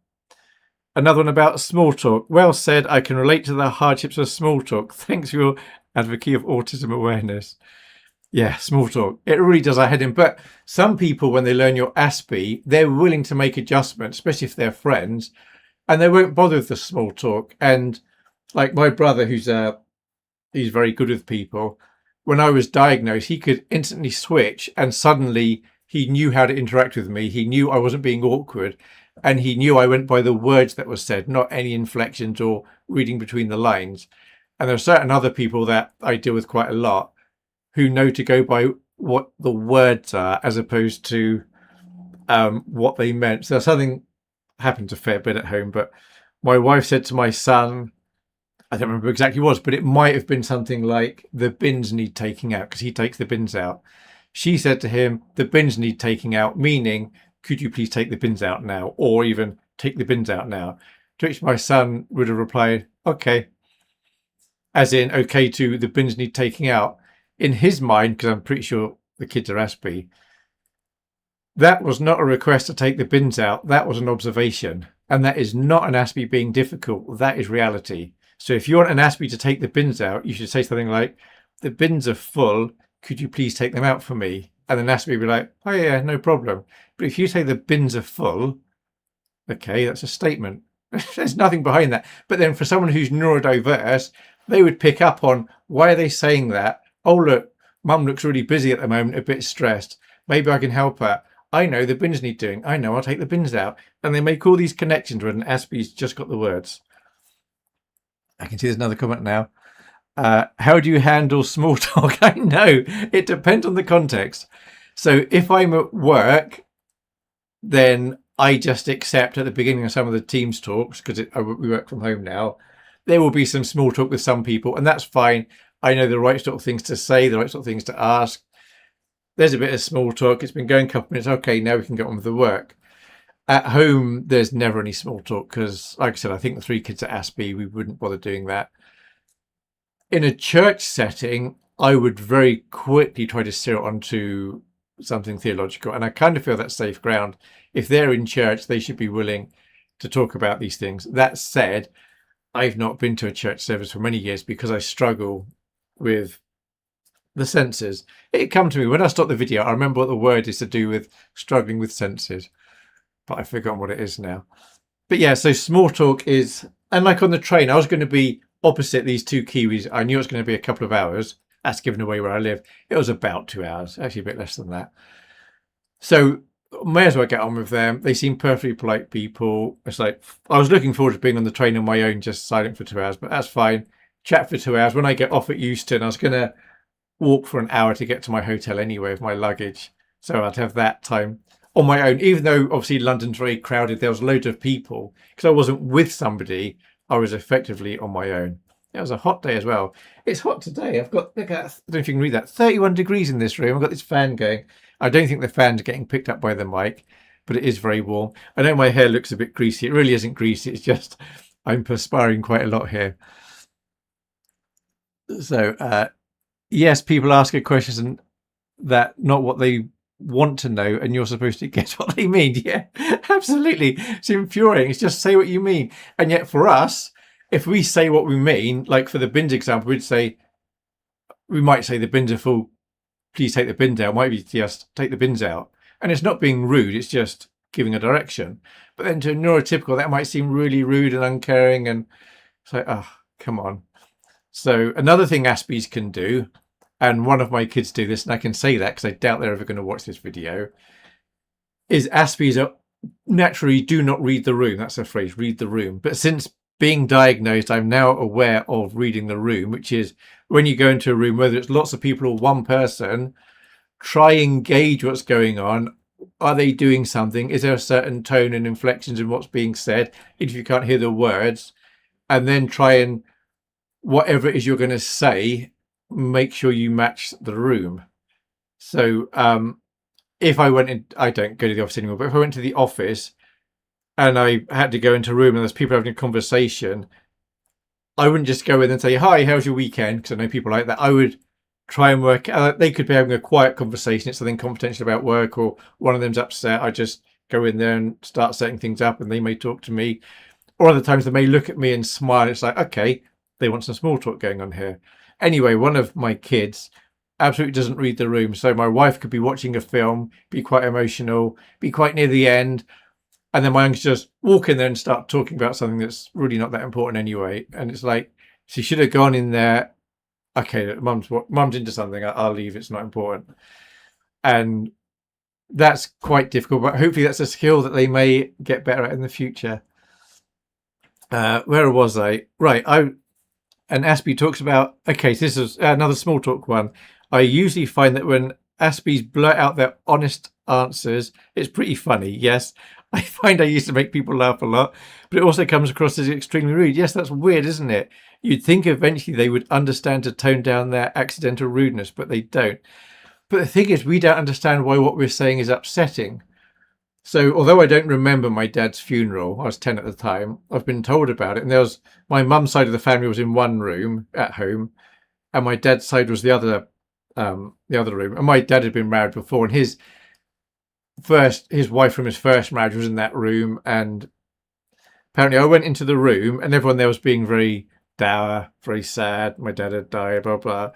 Another one about small talk. Well said. I can relate to the hardships of small talk. Thanks for your advocacy of autism awareness. Yeah, small talk. It really does our head in. But some people, when they learn your Aspie, they're willing to make adjustments, especially if they're friends, and they won't bother with the small talk. And like my brother, he's very good with people. When I was diagnosed, he could instantly switch, and suddenly he knew how to interact with me. He knew I wasn't being awkward. And he knew I went by the words that were said, not any inflections or reading between the lines. And there are certain other people that I deal with quite a lot who know to go by what the words are as opposed to what they meant. So something happened a fair bit at home, but my wife said to my son, I don't remember exactly what it was, but it might have been something like the bins need taking out because he takes the bins out. She said to him, the bins need taking out, meaning, could you please take the bins out now? Or even take the bins out now. To which my son would have replied, okay. as in, okay, to the bins need taking out. In his mind, because I'm pretty sure the kids are Aspie, that was not a request to take the bins out. That was an observation. And that is not an Aspie being difficult. That is reality. So if you want an Aspie to take the bins out, you should say something like, the bins are full. Could you please take them out for me? And then Aspie will be like, oh yeah, no problem. But if you say the bins are full, okay, that's a statement. There's nothing behind that. But then for someone who's neurodiverse, they would pick up on, why are they saying that? Oh, look, mum looks really busy at the moment, a bit stressed. Maybe I can help her. I know the bins need doing. I know, I'll take the bins out. And they make all these connections when Aspie's just got the words. I can see there's another comment now. How do you handle small talk? I know, it depends on the context. So if I'm at work, then I just accept at the beginning of some of the Teams talks, because we work from home now, there will be some small talk with some people, and that's fine. I know the right sort of things to say, the right sort of things to ask. There's a bit of small talk. It's been going a couple of minutes. Okay, now we can get on with the work. At home, there's never any small talk because, like I said, I think the 3 kids at Aspie, we wouldn't bother doing that. In a church setting, I would very quickly try to steer it onto something theological. And I kind of feel that's safe ground. If they're in church, they should be willing to talk about these things. That said, I've not been to a church service for many years because I struggle with the senses. It come to me when I stopped the video. I remember what the word is to do with struggling with senses, but I've forgotten what it is now. But yeah, so small talk is, and like on the train, I was going to be opposite these 2 Kiwis. I knew it was going to be a couple of hours. That's given away where I live. It was about 2 hours, actually a bit less than that. So may as well get on with them. They seem perfectly polite people. It's like, I was looking forward to being on the train on my own, just silent for 2 hours, but that's fine. Chat for 2 hours. When I get off at Euston, I was going to walk for an hour to get to my hotel anyway with my luggage. So I'd have that time on my own, even though obviously London's very crowded. There was loads of people. Because I wasn't with somebody, I was effectively on my own. It was a hot day as well. It's hot today. I've got, look at, I don't know if you can read that, 31 degrees in this room. I've got this fan going. I don't think the fan's getting picked up by the mic, but it is very warm. I know my hair looks a bit greasy. It really isn't greasy. It's just I'm perspiring quite a lot here. So, yes, people ask a questions and that not what they want to know, and you're supposed to guess what they mean. Yeah, absolutely. It's infuriating. It's just say what you mean. And yet for us, if we say what we mean, like for the bins example, we might say the bins are full, please take the bins out. It might be just take the bins out. And it's not being rude, it's just giving a direction. But then to a neurotypical, that might seem really rude and uncaring, and it's like, oh, come on. So another thing Aspies can do, and one of my kids do this, and I can say that because I doubt they're ever going to watch this video, is Aspies are naturally do not read the room. That's a phrase, read the room. But since being diagnosed, I'm now aware of reading the room, which is when you go into a room, whether it's lots of people or one person, try and gauge what's going on. Are they doing something? Is there a certain tone and inflections in what's being said? If you can't hear the words, and then try and whatever it is you're going to say, make sure you match the room. So if I went in, I don't go to the office anymore, but if I went to the office and I had to go into a room and there's people having a conversation, I wouldn't just go in and say, hi, how's your weekend? Because I know people like that. I would try and work, they could be having a quiet conversation. It's something confidential about work, or one of them's upset. I just go in there and start setting things up, and they may talk to me. Or other times they may look at me and smile. It's like, okay, they want some small talk going on here. Anyway, one of my kids absolutely doesn't read the room. So my wife could be watching a film, be quite emotional, be quite near the end, and then my youngster just walk in there and start talking about something that's really not that important anyway. And it's like, she should have gone in there. Okay, mum's into something. I'll leave. It's not important. And that's quite difficult, but hopefully that's a skill that they may get better at in the future. Where was I? Right. And Aspie talks about, okay, so this is another small talk one. I usually find that when Aspies blurt out their honest answers, it's pretty funny. Yes, I find I used to make people laugh a lot, but it also comes across as extremely rude. Yes, that's weird, isn't it? You'd think eventually they would understand to tone down their accidental rudeness, but they don't. But the thing is, we don't understand why what we're saying is upsetting. So although I don't remember my dad's funeral, I was 10 at the time, I've been told about it. And there was my mum's side of the family was in one room at home, and my dad's side was the other room. And my dad had been married before, and his wife from his first marriage was in that room. And apparently I went into the room and everyone there was being very dour, very sad. My dad had died, blah, blah.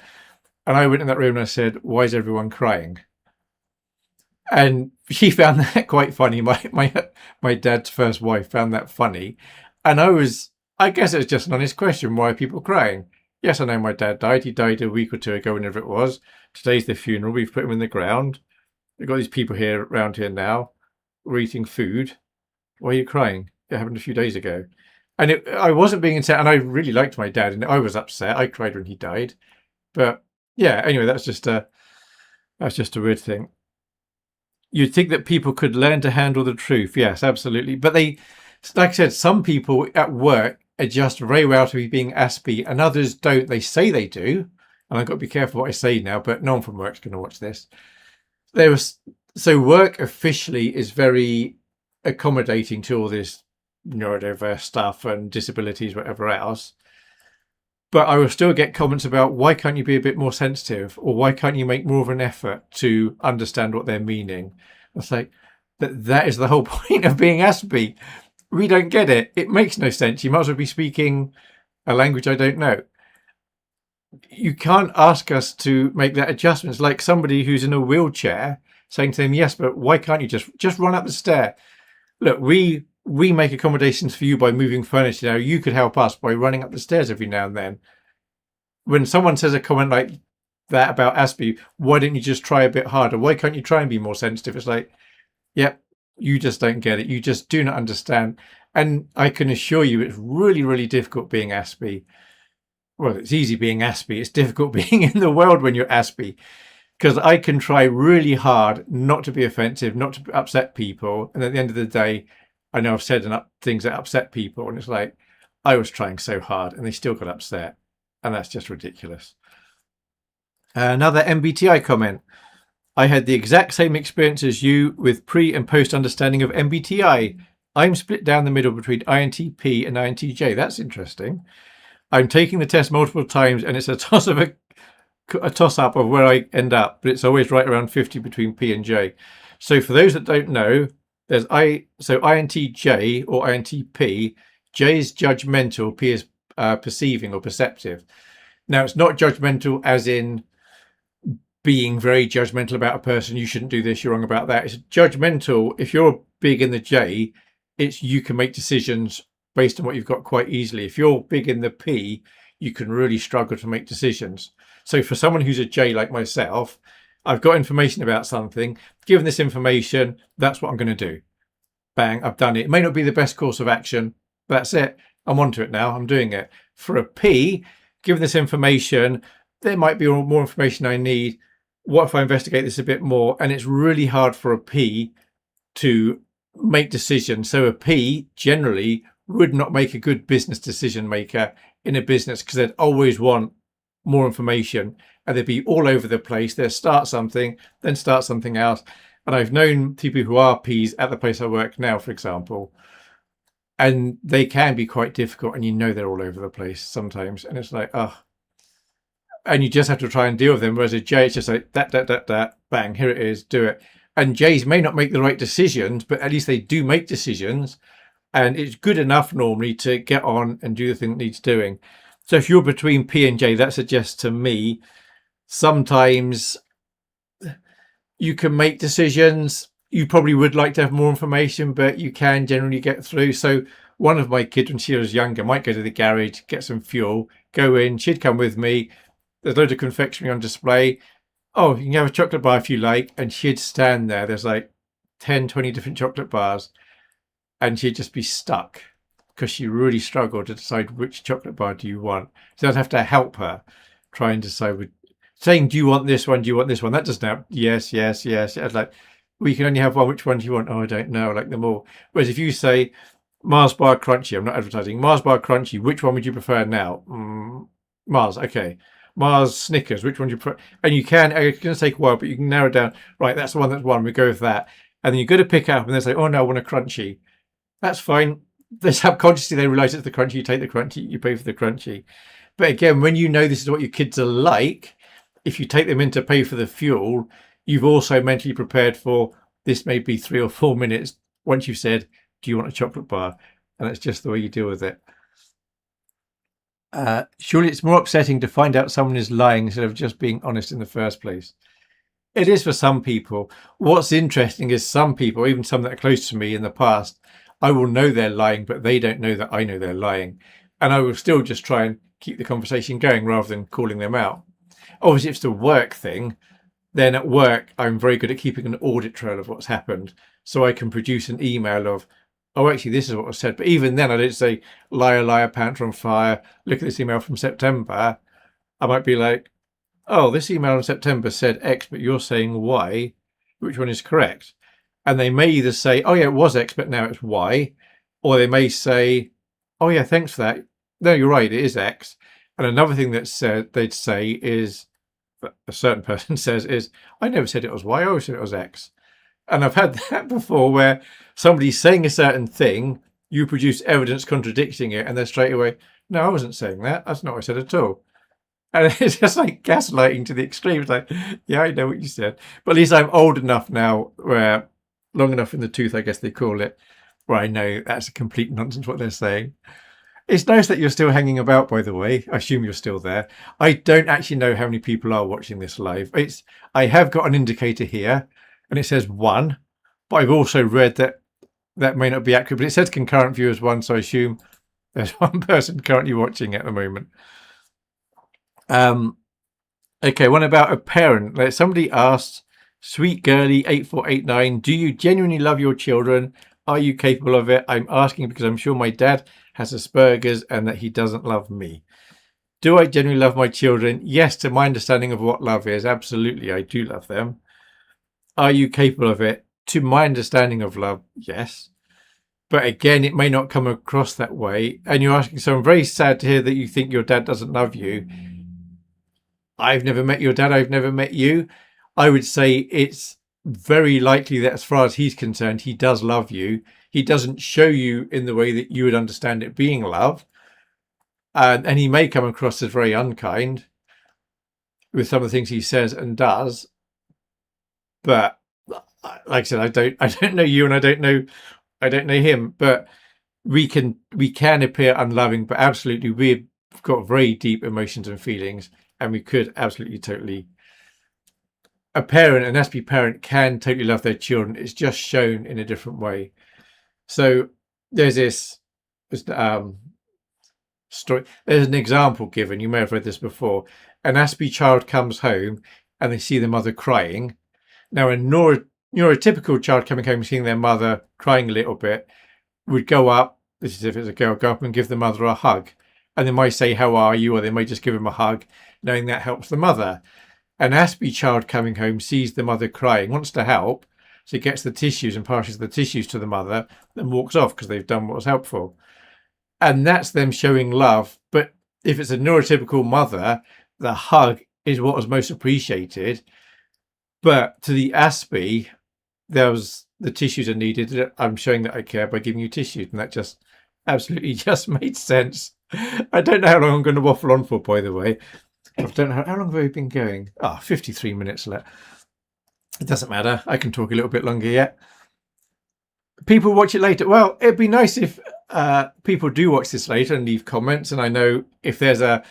And I went in that room and I said, "Why is everyone crying?" And she found that quite funny. My dad's first wife found that funny. And I guess it was just an honest question. Why are people crying? Yes, I know my dad died. He died a week or two ago, whenever it was. Today's the funeral. We've put him in the ground. We've got these people here around here now. We're eating food. Why are you crying? It happened a few days ago. And I wasn't being upset, and I really liked my dad, and I was upset. I cried when he died. But yeah, anyway, that's just a weird thing. You'd think that people could learn to handle the truth. Yes, absolutely. But like I said, some people at work adjust very well to being Aspie, and others don't. They say they do, and I've got to be careful what I say now. But no one from work's going to watch this. So work officially is very accommodating to all this neurodiverse stuff and disabilities, whatever else. But I will still get comments about, why can't you be a bit more sensitive, or why can't you make more of an effort to understand what they're meaning? It's like, that is the whole point of being Aspie. We don't get it. It makes no sense. You might as well be speaking a language I don't know. You can't ask us to make that adjustment. It's like somebody who's in a wheelchair saying to them, "Yes, but why can't you just run up the stair?" Look, we make accommodations for you by moving furniture. Now you could help us by running up the stairs every now and then. When someone says a comment like that about Aspie, why don't you just try a bit harder? Why can't you try and be more sensitive? It's like, yep, you just don't get it. You just do not understand. And I can assure you, it's really, really difficult being Aspie. Well, it's easy being Aspie. It's difficult being in the world when you're Aspie, because I can try really hard not to be offensive, not to upset people. And at the end of the day, I know I've said things that upset people. And it's like, I was trying so hard and they still got upset. And that's just ridiculous. Another MBTI comment. I had the exact same experience as you with pre and post understanding of MBTI. I'm split down the middle between INTP and INTJ. That's interesting. I'm taking the test multiple times and it's a toss up of where I end up, but it's always right around 50 between P and J. So for those that don't know, there's INTJ or INTP. J is judgmental, P is perceiving or perceptive. Now, it's not judgmental as in being very judgmental about a person. You shouldn't do this, you're wrong about that. It's judgmental. If you're big in the J, it's you can make decisions based on what you've got quite easily. If you're big in the P, you can really struggle to make decisions. So for someone who's a J like myself, I've got information about something. Given this information, that's what I'm going to do. Bang, I've done it. It may not be the best course of action, but that's it. I'm onto it now. I'm doing it. For a P, given this information, there might be more information I need. What if I investigate this a bit more? And it's really hard for a P to make decisions. So a P generally would not make a good business decision maker in a business, because they'd always want more information and they'd be all over the place. They'll start something, then start something else. And I've known people who are Ps at the place I work now, for example, and they can be quite difficult, and they're all over the place sometimes. And it's like, oh, and you just have to try and deal with them. Whereas a J, it's just like that, bang, here it is, do it. And Js may not make the right decisions, but at least they do make decisions. And it's good enough normally to get on and do the thing that needs doing. So if you're between P and J, that suggests to me sometimes you can make decisions. You probably would like to have more information, but you can generally get through. So one of my kids, when she was younger, might go to the garage, get some fuel, go in. She'd come with me. There's loads of confectionery on display. Oh, you can have a chocolate bar if you like. And she'd stand there. There's like 10, 20 different chocolate bars. And she'd just be stuck because she really struggled to decide which chocolate bar do you want. So I'd have to help her try and decide. Saying, do you want this one? Do you want this one? That doesn't help. Yes. I'd like, well, you can only have one. Which one do you want? Oh, I don't know. I like them all. Whereas if you say Mars bar crunchy, I'm not advertising, Mars bar crunchy, which one would you prefer now? Mars, okay. Mars Snickers, which one do you prefer? And you can, it's going to take a while, but you can narrow down. Right, that's the one that's one. We go with that. And then you go to pick up and they say, oh no, I want a crunchy. That's fine. They subconsciously, they realise it's the crunchy, you take the crunchy, you pay for the crunchy. But again, when you know this is what your kids are like, if you take them in to pay for the fuel, you've also mentally prepared for this may be 3 or 4 minutes once you've said, do you want a chocolate bar? And that's just the way you deal with it. Surely it's more upsetting to find out someone is lying instead of just being honest in the first place. It is for some people. What's interesting is some people, even some that are close to me in the past, I will know they're lying, but they don't know that I know they're lying. And I will still just try and keep the conversation going rather than calling them out. Obviously, if it's a work thing, then at work, I'm very good at keeping an audit trail of what's happened. So I can produce an email of, oh, actually, this is what was said. But even then, I don't say, liar, liar, pants on fire. Look at this email from September. I might be like, oh, this email in September said X, but you're saying Y. Which one is correct? And they may either say, oh, yeah, it was X, but now it's Y. Or they may say, oh, yeah, thanks for that. No, you're right, it is X. And another thing that they'd say is, a certain person says, is, I never said it was Y, I always said it was X. And I've had that before where somebody's saying a certain thing, you produce evidence contradicting it, and they're straight away, no, I wasn't saying that. That's not what I said at all. And it's just like gaslighting to the extreme. It's like, yeah, I know what you said. But at least I'm old enough now, where long enough in the tooth, I guess they call it, where I know that's a complete nonsense what they're saying. It's nice that you're still hanging about, by the way. I assume you're still there. I don't actually know how many people are watching this live. I have got an indicator here, and it says 1, but I've also read that that may not be accurate, but it says concurrent viewers 1, so I assume there's 1 person currently watching at the moment. Okay, one about a parent. Like somebody asked, Sweet Girly 8489, do you genuinely love your children? Are you capable of it? I'm asking because I'm sure my dad has Aspergers and that he doesn't love me. Do I genuinely love my children? Yes, to my understanding of what love is, absolutely, I do love them. Are you capable of it? To my understanding of love, yes. But again, it may not come across that way. And you're asking, so I'm very sad to hear that you think your dad doesn't love you. I've never met your dad. I've never met you. I would say it's very likely that as far as he's concerned, he does love you. He doesn't show you in the way that you would understand it being love. And he may come across as very unkind with some of the things he says and does. But like I said, I don't know you, and I don't know him. But we can appear unloving, but absolutely we've got very deep emotions and feelings, and we could absolutely totally. A parent, an Aspie parent, can totally love their children. It's just shown in a different way. So there's this story. There's an example given. You may have read this before. An Aspie child comes home and they see the mother crying. Now, a neurotypical child coming home and seeing their mother crying a little bit would go up, this is if it's a girl, go up and give the mother a hug. And they might say, how are you? Or they might just give him a hug, knowing that helps the mother. An Aspie child coming home sees the mother crying, wants to help, so he gets the tissues and passes the tissues to the mother, then walks off because they've done what was helpful. And that's them showing love. But if it's a neurotypical mother, the hug is what was most appreciated. But to the Aspie, the tissues are needed. I'm showing that I care by giving you tissues, and that just absolutely just made sense. I don't know how long I'm going to waffle on for, by the way. I don't know how long have we been going. 53 minutes left. It doesn't matter. I can talk a little bit longer yet. People watch it later. Well, it'd be nice if people do watch this later and leave comments. And I know if there's a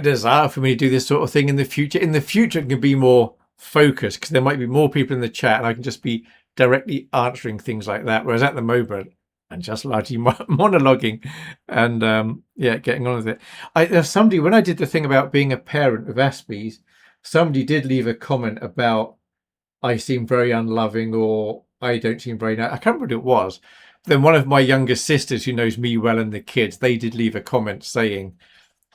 desire for me to do this sort of thing in the future. In the future, it can be more focused because there might be more people in the chat, and I can just be directly answering things like that. Whereas at the moment, I'm just largely monologuing and getting on with it. There's somebody, when I did the thing about being a parent of Aspies, somebody did leave a comment about I seem very unloving or I don't seem very nice. I can't remember what it was. Then one of my younger sisters who knows me well and the kids, they did leave a comment saying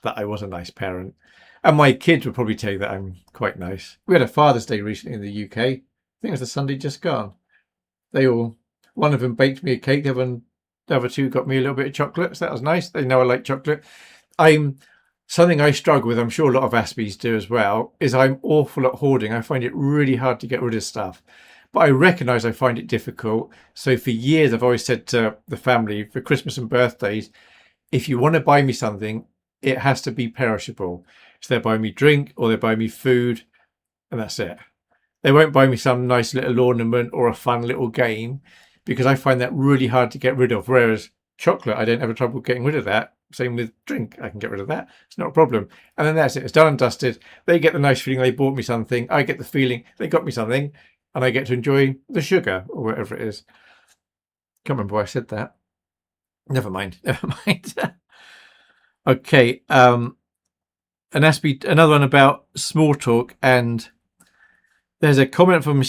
that I was a nice parent. And my kids would probably tell you that I'm quite nice. We had a Father's Day recently in the UK. I think it was the Sunday just gone. One of them baked me a cake. The other two got me a little bit of chocolate. So that was nice. They know I like chocolate. Something I struggle with, I'm sure a lot of Aspies do as well, is I'm awful at hoarding. I find it really hard to get rid of stuff. But I recognise I find it difficult. So for years, I've always said to the family for Christmas and birthdays, if you want to buy me something, it has to be perishable. So they'll buy me drink or they'll buy me food, and that's it. They won't buy me some nice little ornament or a fun little game, because I find that really hard to get rid of. Whereas chocolate, I don't have a trouble getting rid of that. Same with drink, I can get rid of that. It's not a problem. And then that's it. It's done and dusted. They get the nice feeling they bought me something. I get the feeling they got me something, and I get to enjoy the sugar or whatever it is. Can't remember why I said that. Never mind. Never mind. Okay. An Aspie, another one about small talk, and there's a comment from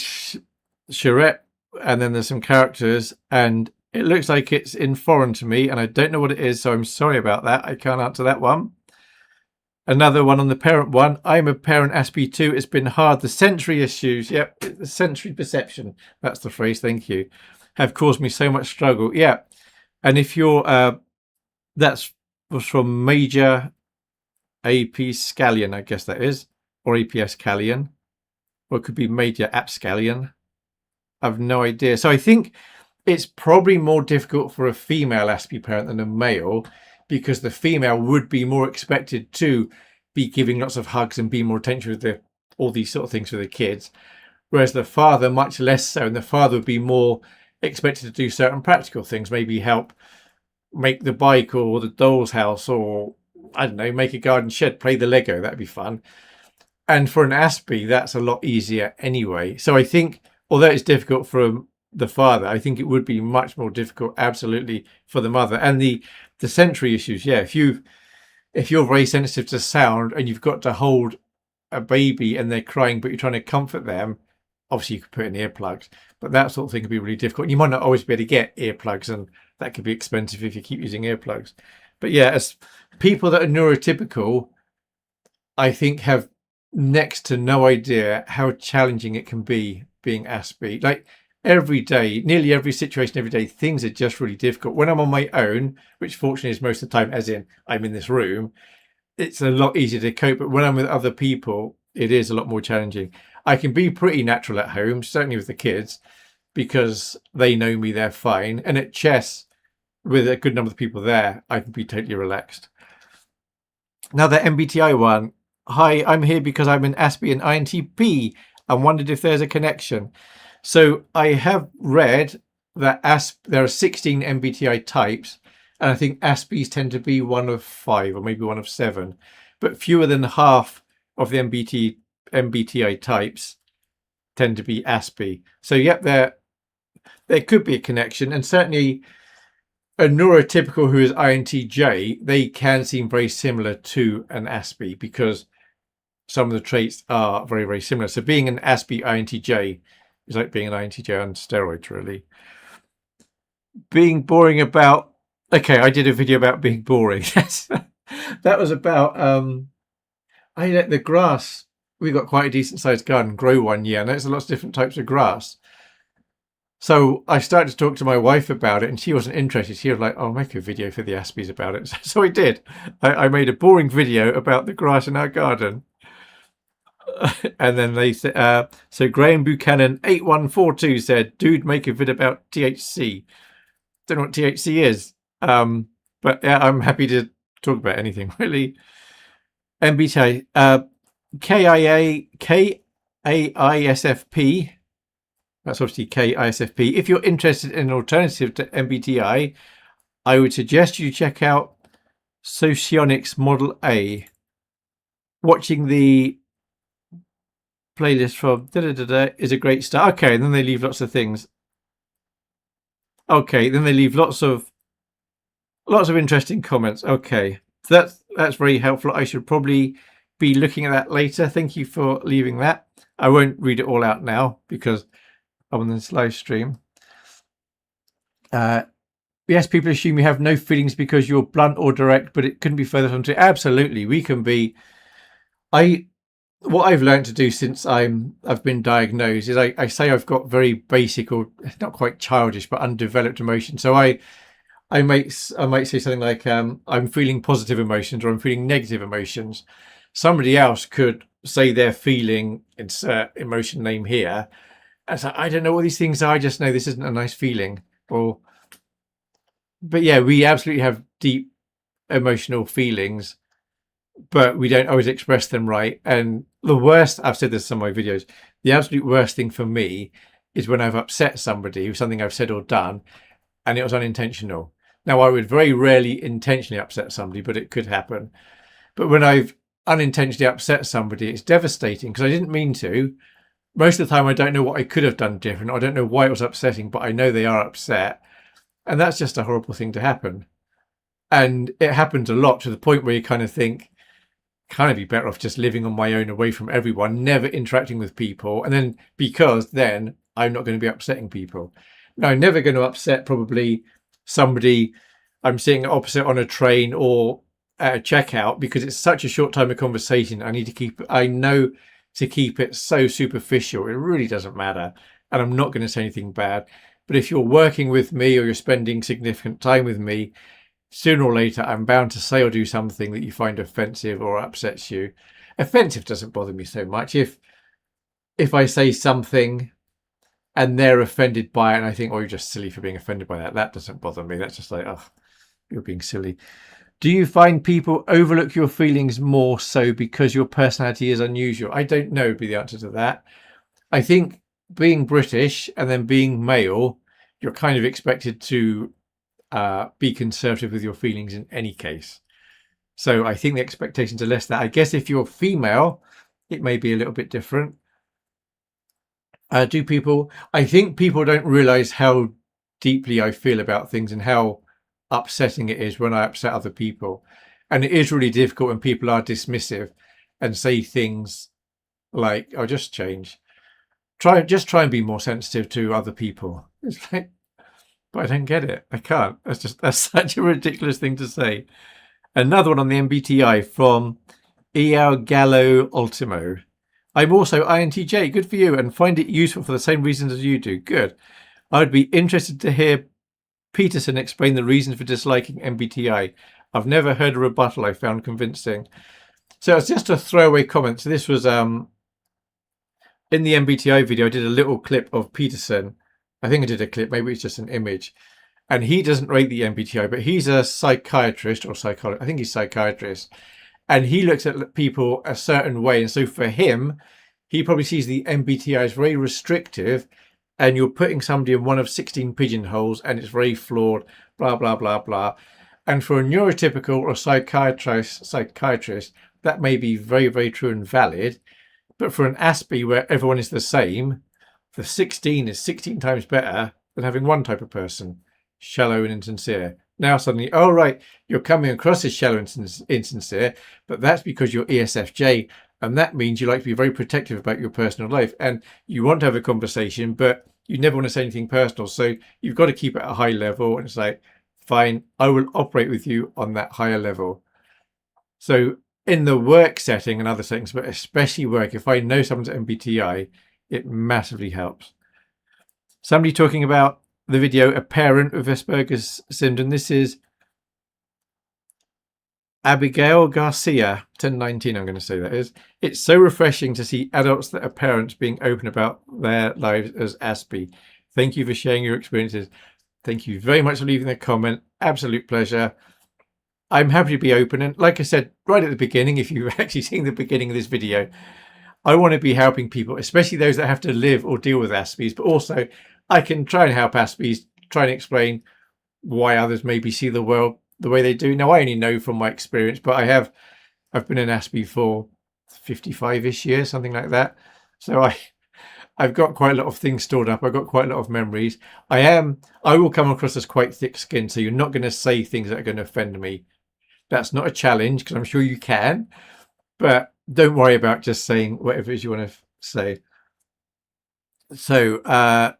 Charette, and then there's some characters, and it looks like it's in foreign to me, and I don't know what it is, so I'm sorry about that. I can't answer that one. Another one on the parent one. I'm a parent, Aspie too. It's been hard. The sensory issues, yep, the sensory perception, that's the phrase, thank you, have caused me so much struggle. Yeah, and if you're, that was from Major AP Scallion, I guess that is, or APS Scallion, or it could be Major Apscallion. I've no idea. So I think it's probably more difficult for a female Aspie parent than a male, because the female would be more expected to be giving lots of hugs and be more attention with all these sort of things for the kids, whereas the father much less so, and the father would be more expected to do certain practical things, maybe help make the bike or the doll's house, or I don't know, make a garden shed, play the Lego. That'd be fun. And for an Aspie, that's a lot easier anyway. So I think, although it's difficult for the father, I think it would be much more difficult, absolutely, for the mother. And the sensory issues, yeah, if you're very sensitive to sound and you've got to hold a baby and they're crying, but you're trying to comfort them, obviously you could put in earplugs, but that sort of thing could be really difficult. And you might not always be able to get earplugs, and that could be expensive if you keep using earplugs. But yeah, as people that are neurotypical, I think, have next to no idea how challenging it can be being Aspie. Like every day, nearly every situation, every day, things are just really difficult. When I'm on my own, which fortunately is most of the time, as in I'm in this room, it's a lot easier to cope. But when I'm with other people, it is a lot more challenging. I can be pretty natural at home, certainly with the kids, because they know me, they're fine. And at chess, with a good number of people there, I can be totally relaxed. Now the MBTI one. Hi, I'm here because I'm an Aspie and INTP and wondered if there's a connection. So I have read that there are 16 MBTI types, and I think Aspies tend to be one of 5 or maybe one of 7, but fewer than half of the MBTI types tend to be Aspie. So yep, there could be a connection, and certainly a neurotypical who is INTJ, they can seem very similar to an Aspie because some of the traits are very, very similar. So being an Aspie INTJ is like being an INTJ on steroids, really. Being boring about... Okay, I did a video about being boring. That was about... I let the grass... We got quite a decent-sized garden grow one year, and there's lots of different types of grass. So I started to talk to my wife about it, and she wasn't interested. She was like, "I'll make a video for the Aspies about it." So I did. I made a boring video about the grass in our garden. And then they said, so Graham Buchanan 8142 said, "Dude, make a vid about THC." Don't know what THC is, but yeah, I'm happy to talk about anything really. MBTI, KAISFP. That's obviously KISFP. If you're interested in an alternative to MBTI, I would suggest you check out Socionics Model A. Watching the playlist from is a great start. Okay, and then they leave lots of things. Okay, then they leave lots of interesting comments. Okay, so that's very helpful. I should probably be looking at that later. Thank you for leaving that. I won't read it all out now because I'm on this live stream. Yes, people assume you have no feelings because you're blunt or direct, but it couldn't be further from true. Absolutely, we can be. What I've learned to do since I've been diagnosed is I say I've got very basic, or not quite childish, but undeveloped emotions. So I might say something like I'm feeling positive emotions or I'm feeling negative emotions. Somebody else could say they're feeling, insert emotion name here, was like, I don't know what these things are. I just know this isn't a nice feeling. But yeah, we absolutely have deep emotional feelings, but we don't always express them right. And the worst, I've said this in some of my videos, the absolute worst thing for me is when I've upset somebody with something I've said or done, and it was unintentional. Now, I would very rarely intentionally upset somebody, but it could happen. But when I've unintentionally upset somebody, it's devastating because I didn't mean to. Most of the time, I don't know what I could have done different. I don't know why it was upsetting, but I know they are upset. And that's just a horrible thing to happen. And it happens a lot, to the point where you kind of think, kind of be better off just living on my own, away from everyone, never interacting with people. And then, because then I'm not going to be upsetting people. Now, I'm never going to upset probably somebody I'm sitting opposite on a train or at a checkout, because it's such a short time of conversation. I know to keep it so superficial. It really doesn't matter. And I'm not going to say anything bad. But if you're working with me or you're spending significant time with me, sooner or later, I'm bound to say or do something that you find offensive or upsets you. Offensive doesn't bother me so much. If I say something and they're offended by it, and I think, oh, you're just silly for being offended by that, that doesn't bother me. That's just like, oh, you're being silly. Do you find people overlook your feelings more so because your personality is unusual? I don't know, would be the answer to that. I think being British and then being male, you're kind of expected to be conservative with your feelings in any case. So I think the expectations are less that. I guess if you're female, it may be a little bit different. I think people don't realize how deeply I feel about things and how upsetting it is when I upset other people. And it is really difficult when people are dismissive and say things like, oh, just change. Try and be more sensitive to other people. It's like, but I don't get it. I can't. That's such a ridiculous thing to say. Another one on the MBTI from Iao Gallo Ultimo. I'm also INTJ. Good for you, and find it useful for the same reasons as you do. Good. I would be interested to hear Peterson explain the reasons for disliking MBTI. I've never heard a rebuttal I found convincing. So it's just a throwaway comment. So this was in the MBTI video. I did a little clip of Peterson. I think I did a clip. Maybe it's just an image. And he doesn't rate the MBTI, but he's a psychiatrist or psychologist. I think he's a psychiatrist. And he looks at people a certain way. And so for him, he probably sees the MBTI as very restrictive, and you're putting somebody in one of 16 pigeonholes, and it's very flawed, blah, blah, blah, blah. And for a neurotypical or psychiatrist, that may be very, very true and valid. But for an Aspie, where everyone is the same, the 16 is 16 times better than having one type of person, shallow and insincere. Now suddenly, oh, right, you're coming across as shallow and insincere, but that's because you're ESFJ. And that means you like to be very protective about your personal life. And you want to have a conversation, but you never want to say anything personal. So you've got to keep it at a high level. And it's like, fine, I will operate with you on that higher level. So in the work setting and other settings, but especially work, if I know someone's MBTI, it massively helps. Somebody talking about the video, a parent with Asperger's syndrome. This is Abigail Garcia, 1019, I'm going to say that is. It's so refreshing to see adults that are parents being open about their lives as Aspie. Thank you for sharing your experiences. Thank you very much for leaving a comment. Absolute pleasure. I'm happy to be open. And like I said, right at the beginning, if you've actually seen the beginning of this video, I want to be helping people, especially those that have to live or deal with Aspies, but also I can try and help Aspies, try and explain why others maybe see the world the way they do. Now, I only know from my experience, but I've been an Aspie for 55-ish years, something like that. So I've got quite a lot of things stored up. I've got quite a lot of memories. I will come across as quite thick-skinned, so you're not going to say things that are going to offend me. That's not a challenge, because I'm sure you can, but don't worry about just saying whatever it is you want to say. So I'm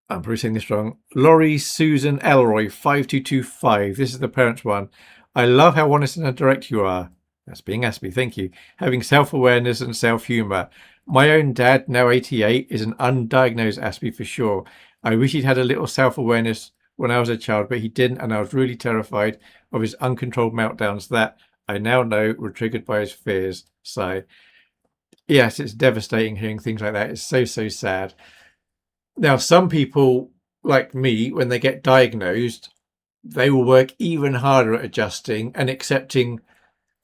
probably saying this wrong. Laurie Susan Elroy 5225. This is the parents one. I love how honest and direct you are. That's being Aspie. Thank you. Having self-awareness and self-humor. My own dad, now 88, is an undiagnosed Aspie for sure. I wish he'd had a little self-awareness when I was a child, but he didn't, and I was really terrified of his uncontrolled meltdowns that I now know were triggered by his fears. So yes, it's devastating hearing things like that. It's so, so sad. Now, some people like me, when they get diagnosed, they will work even harder at adjusting and accepting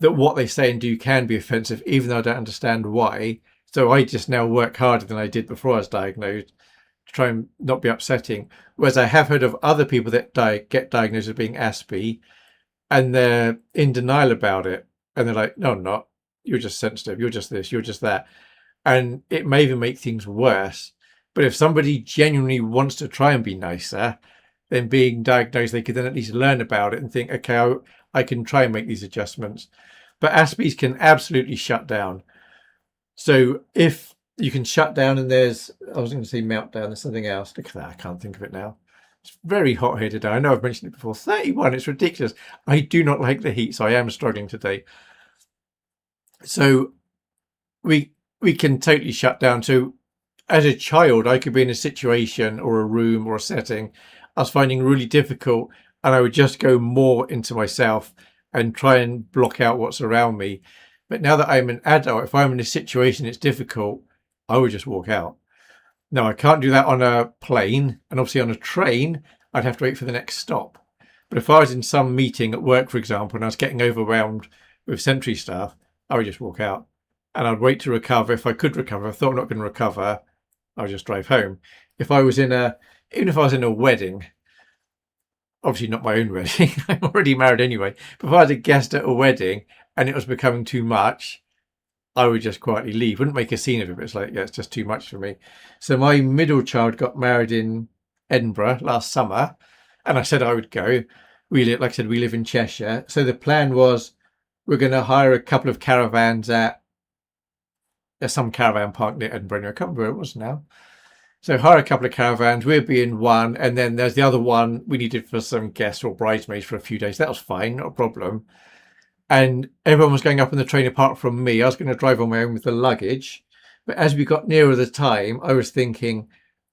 that what they say and do can be offensive, even though I don't understand why. So I just now work harder than I did before I was diagnosed to try and not be upsetting. Whereas I have heard of other people that get diagnosed as being Aspie, and they're in denial about it. And they're like, no, I'm not. You're just sensitive. You're just this. You're just that. And it may even make things worse. But if somebody genuinely wants to try and be nicer, then being diagnosed, they could then at least learn about it and think, okay, I can try and make these adjustments. But Aspies can absolutely shut down. So if you can shut down and there's, I was going to say meltdown, there's something else. Look at that, I can't think of it now. It's very hot here today. I know I've mentioned it before. 31, it's ridiculous. I do not like the heat, so I am struggling today. So we can totally shut down. So as a child, I could be in a situation or a room or a setting I was finding really difficult, and I would just go more into myself and try and block out what's around me. But now that I'm an adult, if I'm in a situation it's difficult, I would just walk out. Now, I can't do that on a plane, and obviously on a train, I'd have to wait for the next stop. But if I was in some meeting at work, for example, and I was getting overwhelmed with Sentry staff, I would just walk out. And I'd wait to recover. If I could recover, if I thought I'm not going to recover, I would just drive home. If I was even if I was in a wedding, obviously not my own wedding, I'm already married anyway, but if I was a guest at a wedding and it was becoming too much, I would just quietly leave. Wouldn't make a scene of it, but it's like, yeah, it's just too much for me. So my middle child got married in Edinburgh last summer, and I said I would go. Like I said, we live in Cheshire. So the plan was we're going to hire a couple of caravans at some caravan park near Edinburgh. I can't remember where it was now. So hire a couple of caravans, we'd be in one, and then there's the other one we needed for some guests or bridesmaids for a few days. That was fine, not a problem. And everyone was going up on the train apart from me. I was going to drive on my own with the luggage. But as we got nearer the time, I was thinking,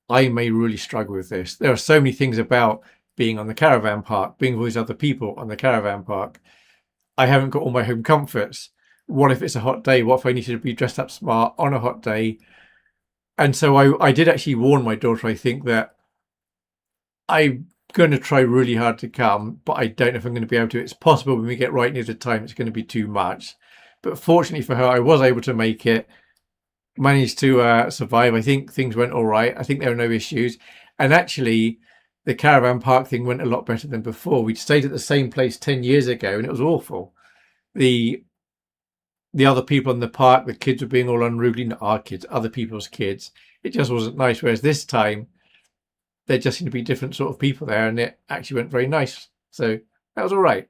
I may really struggle with this. There are so many things about being on the caravan park, being with these other people on the caravan park. I haven't got all my home comforts. What if it's a hot day? What if I need to be dressed up smart on a hot day? And so I did actually warn my daughter, I think, that I'm going to try really hard to come, but I don't know if I'm going to be able to. It's possible when we get right near the time, it's going to be too much. But fortunately for her, I was able to make it, managed to survive. I think things went all right. I think there were no issues. And actually, the caravan park thing went a lot better than before. We'd stayed at the same place 10 years ago, and it was awful. The other people in the park, the kids were being all unruly, not our kids, other people's kids. It just wasn't nice. Whereas this time, there just seemed to be different sort of people there, and it actually went very nice. So that was all right.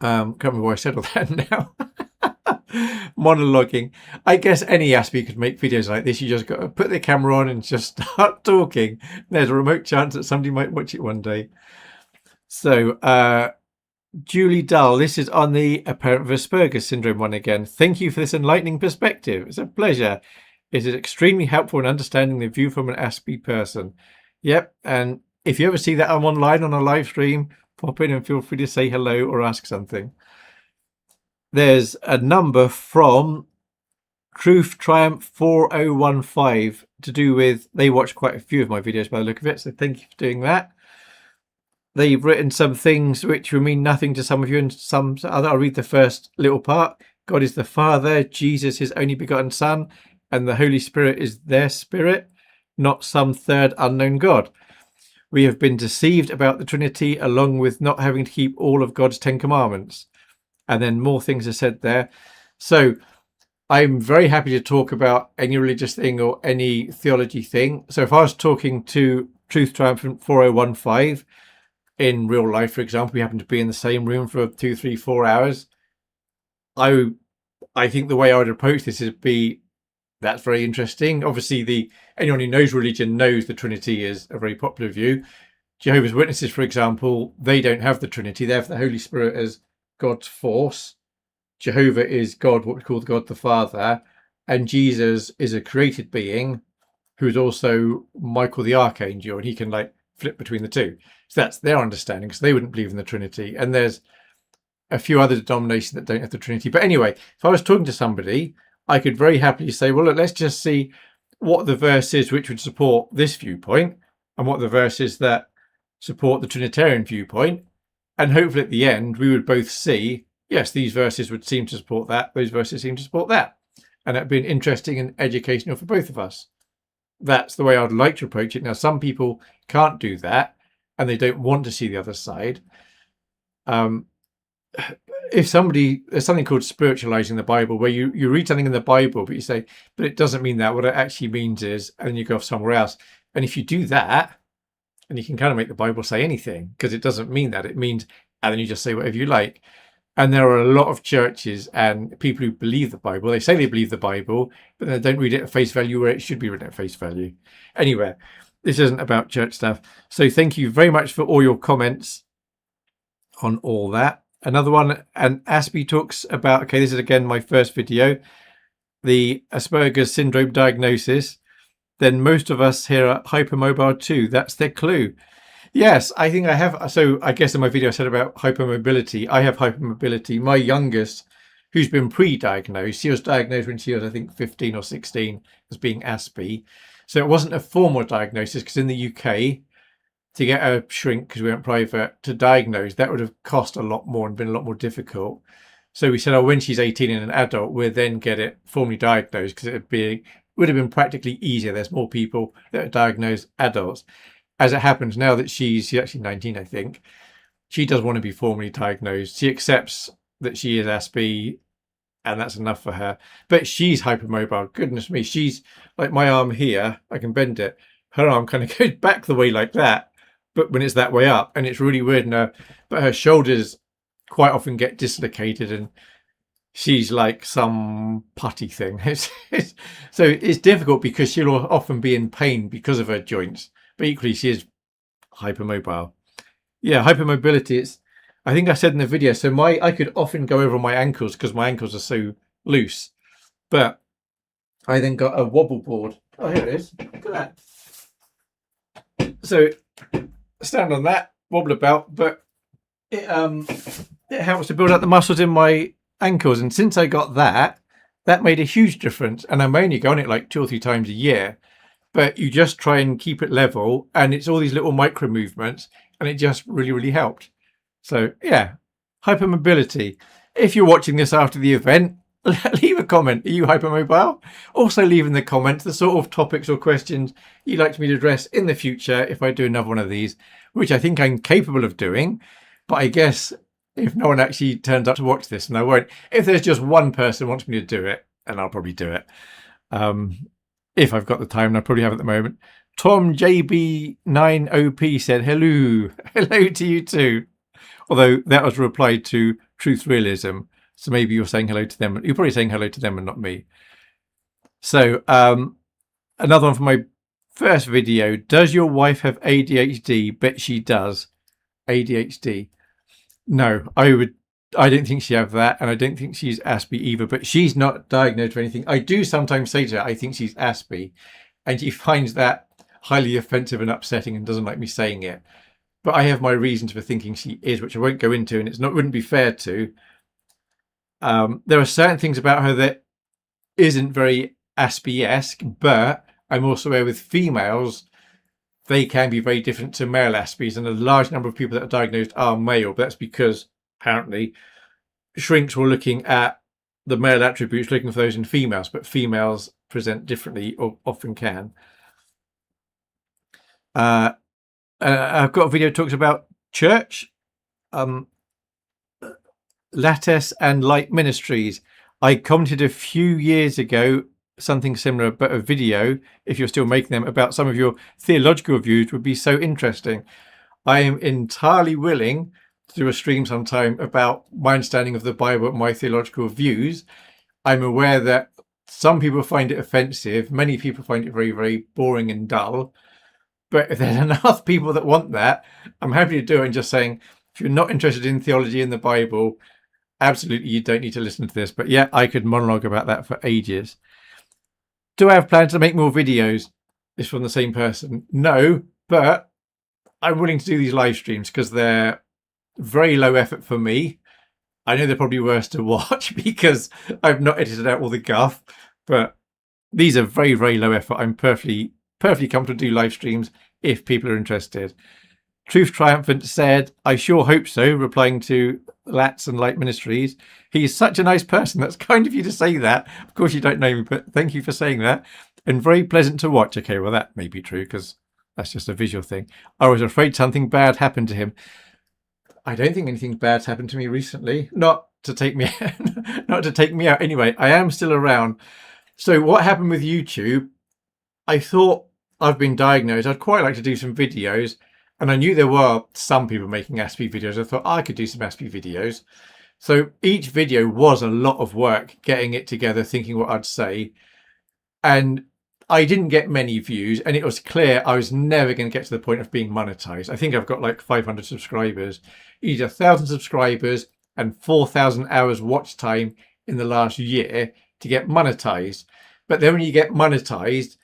Can't remember why I said all that now. Monologuing. I guess any Aspie could make videos like this. You just got to put the camera on and just start talking. There's a remote chance that somebody might watch it one day. So, Julie Dull, this is on the apparent Asperger syndrome one again. Thank you for this enlightening perspective. It's a pleasure. It is extremely helpful in understanding the view from an Aspie person. Yep, and if you ever see that I'm online on a live stream, pop in and feel free to say hello or ask something. There's a number from Truth Triumph 4015 to do with, they watch quite a few of my videos by the look of it, so thank you for doing that. They've written some things which will mean nothing to some of you and some other. I'll read the first little part. God is the Father, Jesus his only begotten Son, and the Holy Spirit is their spirit, not some third unknown God. We have been deceived about the Trinity, along with not having to keep all of God's 10 commandments. And then more things are said there. So I'm very happy to talk about any religious thing or any theology thing. So if I was talking to Truth Triumphant 4015 in real life, for example, we happen to be in the same room for 2, 3, 4 hours, I think the way I would approach this is that's very interesting. Obviously, anyone who knows religion knows the Trinity is a very popular view. Jehovah's Witnesses, for example, they don't have the Trinity. They have the Holy Spirit as God's force. Jehovah is God, what we call God the Father, and Jesus is a created being who's also Michael the Archangel, and he can flip between the two. So that's their understanding, because they wouldn't believe in the Trinity. And there's a few other denominations that don't have the Trinity. But anyway, if I was talking to somebody, I could very happily say, well, look, let's just see what the verse is which would support this viewpoint and what the verse is that support the Trinitarian viewpoint. And hopefully at the end, we would both see, yes, these verses would seem to support that. Those verses seem to support that. And that'd be interesting and educational for both of us. That's the way I'd like to approach it. Now, some people can't do that and they don't want to see the other side. There's something called spiritualizing the Bible, where you read something in the Bible, but you say, but it doesn't mean that. What it actually means is, and then you go off somewhere else. And if you do that, and you can kind of make the Bible say anything, because it doesn't mean that. It means, and then you just say whatever you like. And there are a lot of churches and people who believe the Bible. They say they believe the Bible, but they don't read it at face value where it should be written at face value. Anyway, this isn't about church stuff. So thank you very much for all your comments on all that. Another one, and Aspie talks about, okay, this is again my first video, the Asperger's syndrome diagnosis. Then most of us here are hypermobile too. That's their clue. Yes, I think I have. So I guess in my video I said about hypermobility. I have hypermobility. My youngest, who's been pre-diagnosed, she was diagnosed when she was, I think, 15 or 16 as being Aspie. So it wasn't a formal diagnosis, because in the UK, to get a shrink, because we went private, to diagnose, that would have cost a lot more and been a lot more difficult. So we said, oh, when she's 18 and an adult, we'll then get it formally diagnosed, because it would have been practically easier. There's more people that are diagnosed adults. As it happens, now that she's actually 19, I think, she does want to be formally diagnosed. She accepts that she is Aspie, and that's enough for her. But she's hypermobile. Goodness me, she's like my arm here. I can bend it. Her arm kind of goes back the way like that, but when it's that way up, and it's really weird now. But her shoulders quite often get dislocated, and she's like some putty thing. So it's difficult, because she'll often be in pain because of her joints. But equally, she is hypermobile. Yeah, hypermobility. I think I said in the video, so I could often go over my ankles because my ankles are so loose. But I then got a wobble board. Oh, here it is. Look at that. So stand on that, wobble about, but it helps to build up the muscles in my ankles. And since I got that made a huge difference. And I'm only going it like 2 or 3 times a year. But you just try and keep it level, and it's all these little micro movements, and it just really, really helped. So yeah, hypermobility. If you're watching this after the event, leave a comment. Are you hypermobile? Also leave in the comments the sort of topics or questions you'd like me to address in the future if I do another one of these, which I think I'm capable of doing. But I guess if no one actually turns up to watch this, and I won't, if there's just one person who wants me to do it, then I'll probably do it. If I've got the time, and I probably have at the moment. Tom JB9OP said, hello to you too. Although that was a reply to Truth Realism. So maybe you're saying hello to them. You're probably saying hello to them and not me. So another one from my first video. Does your wife have ADHD? Bet she does. ADHD. No, I don't think she have that, and I don't think she's Aspie either, but she's not diagnosed with anything. I do sometimes say to her, I think she's Aspie, and she finds that highly offensive and upsetting and doesn't like me saying it. But I have my reasons for thinking she is, which I won't go into, and wouldn't be fair to. There are certain things about her that isn't very Aspie-esque, but I'm also aware with females, they can be very different to male Aspies, and a large number of people that are diagnosed are male, but that's because apparently shrinks were looking at the male attributes, looking for those in females, but females present differently, or often can. I've got a video that talks about church, Lattice and Light Ministries. I commented a few years ago something similar, but a video, if you're still making them, about some of your theological views would be so interesting. I am entirely willing to do a stream sometime about my understanding of the Bible and my theological views. I'm aware that some people find it offensive. Many people find it very, very boring and dull. But if there's enough people that want that, I'm happy to do it. And just saying, if you're not interested in theology in the Bible, absolutely, you don't need to listen to this. But yeah, I could monologue about that for ages. Do I have plans to make more videos? It's from the same person. No, but I'm willing to do these live streams because they're very low effort for me. I know they're probably worse to watch because I've not edited out all the guff, But these are very, very low effort. I'm perfectly comfortable to do live streams if people are interested. Truth Triumphant said, I sure hope so, replying to Lats and Light Ministries. He's such a nice person. That's kind of you to say that. Of course, you don't know me, but thank you for saying that. And very pleasant to watch. Okay, well, that may be true because that's just a visual thing. I was afraid something bad happened to him. I don't think anything bad's happened to me recently. Not to take me out. Anyway, I am still around. So what happened with YouTube? I thought I've been diagnosed. I'd quite like to do some videos. And I knew there were some people making Aspie videos. I thought I could do some Aspie videos. So each video was a lot of work getting it together, thinking what I'd say. And I didn't get many views. And it was clear I was never going to get to the point of being monetized. I think I've got like 500 subscribers. You need 1,000 subscribers and 4,000 hours watch time in the last year to get monetized. But then when you get monetized,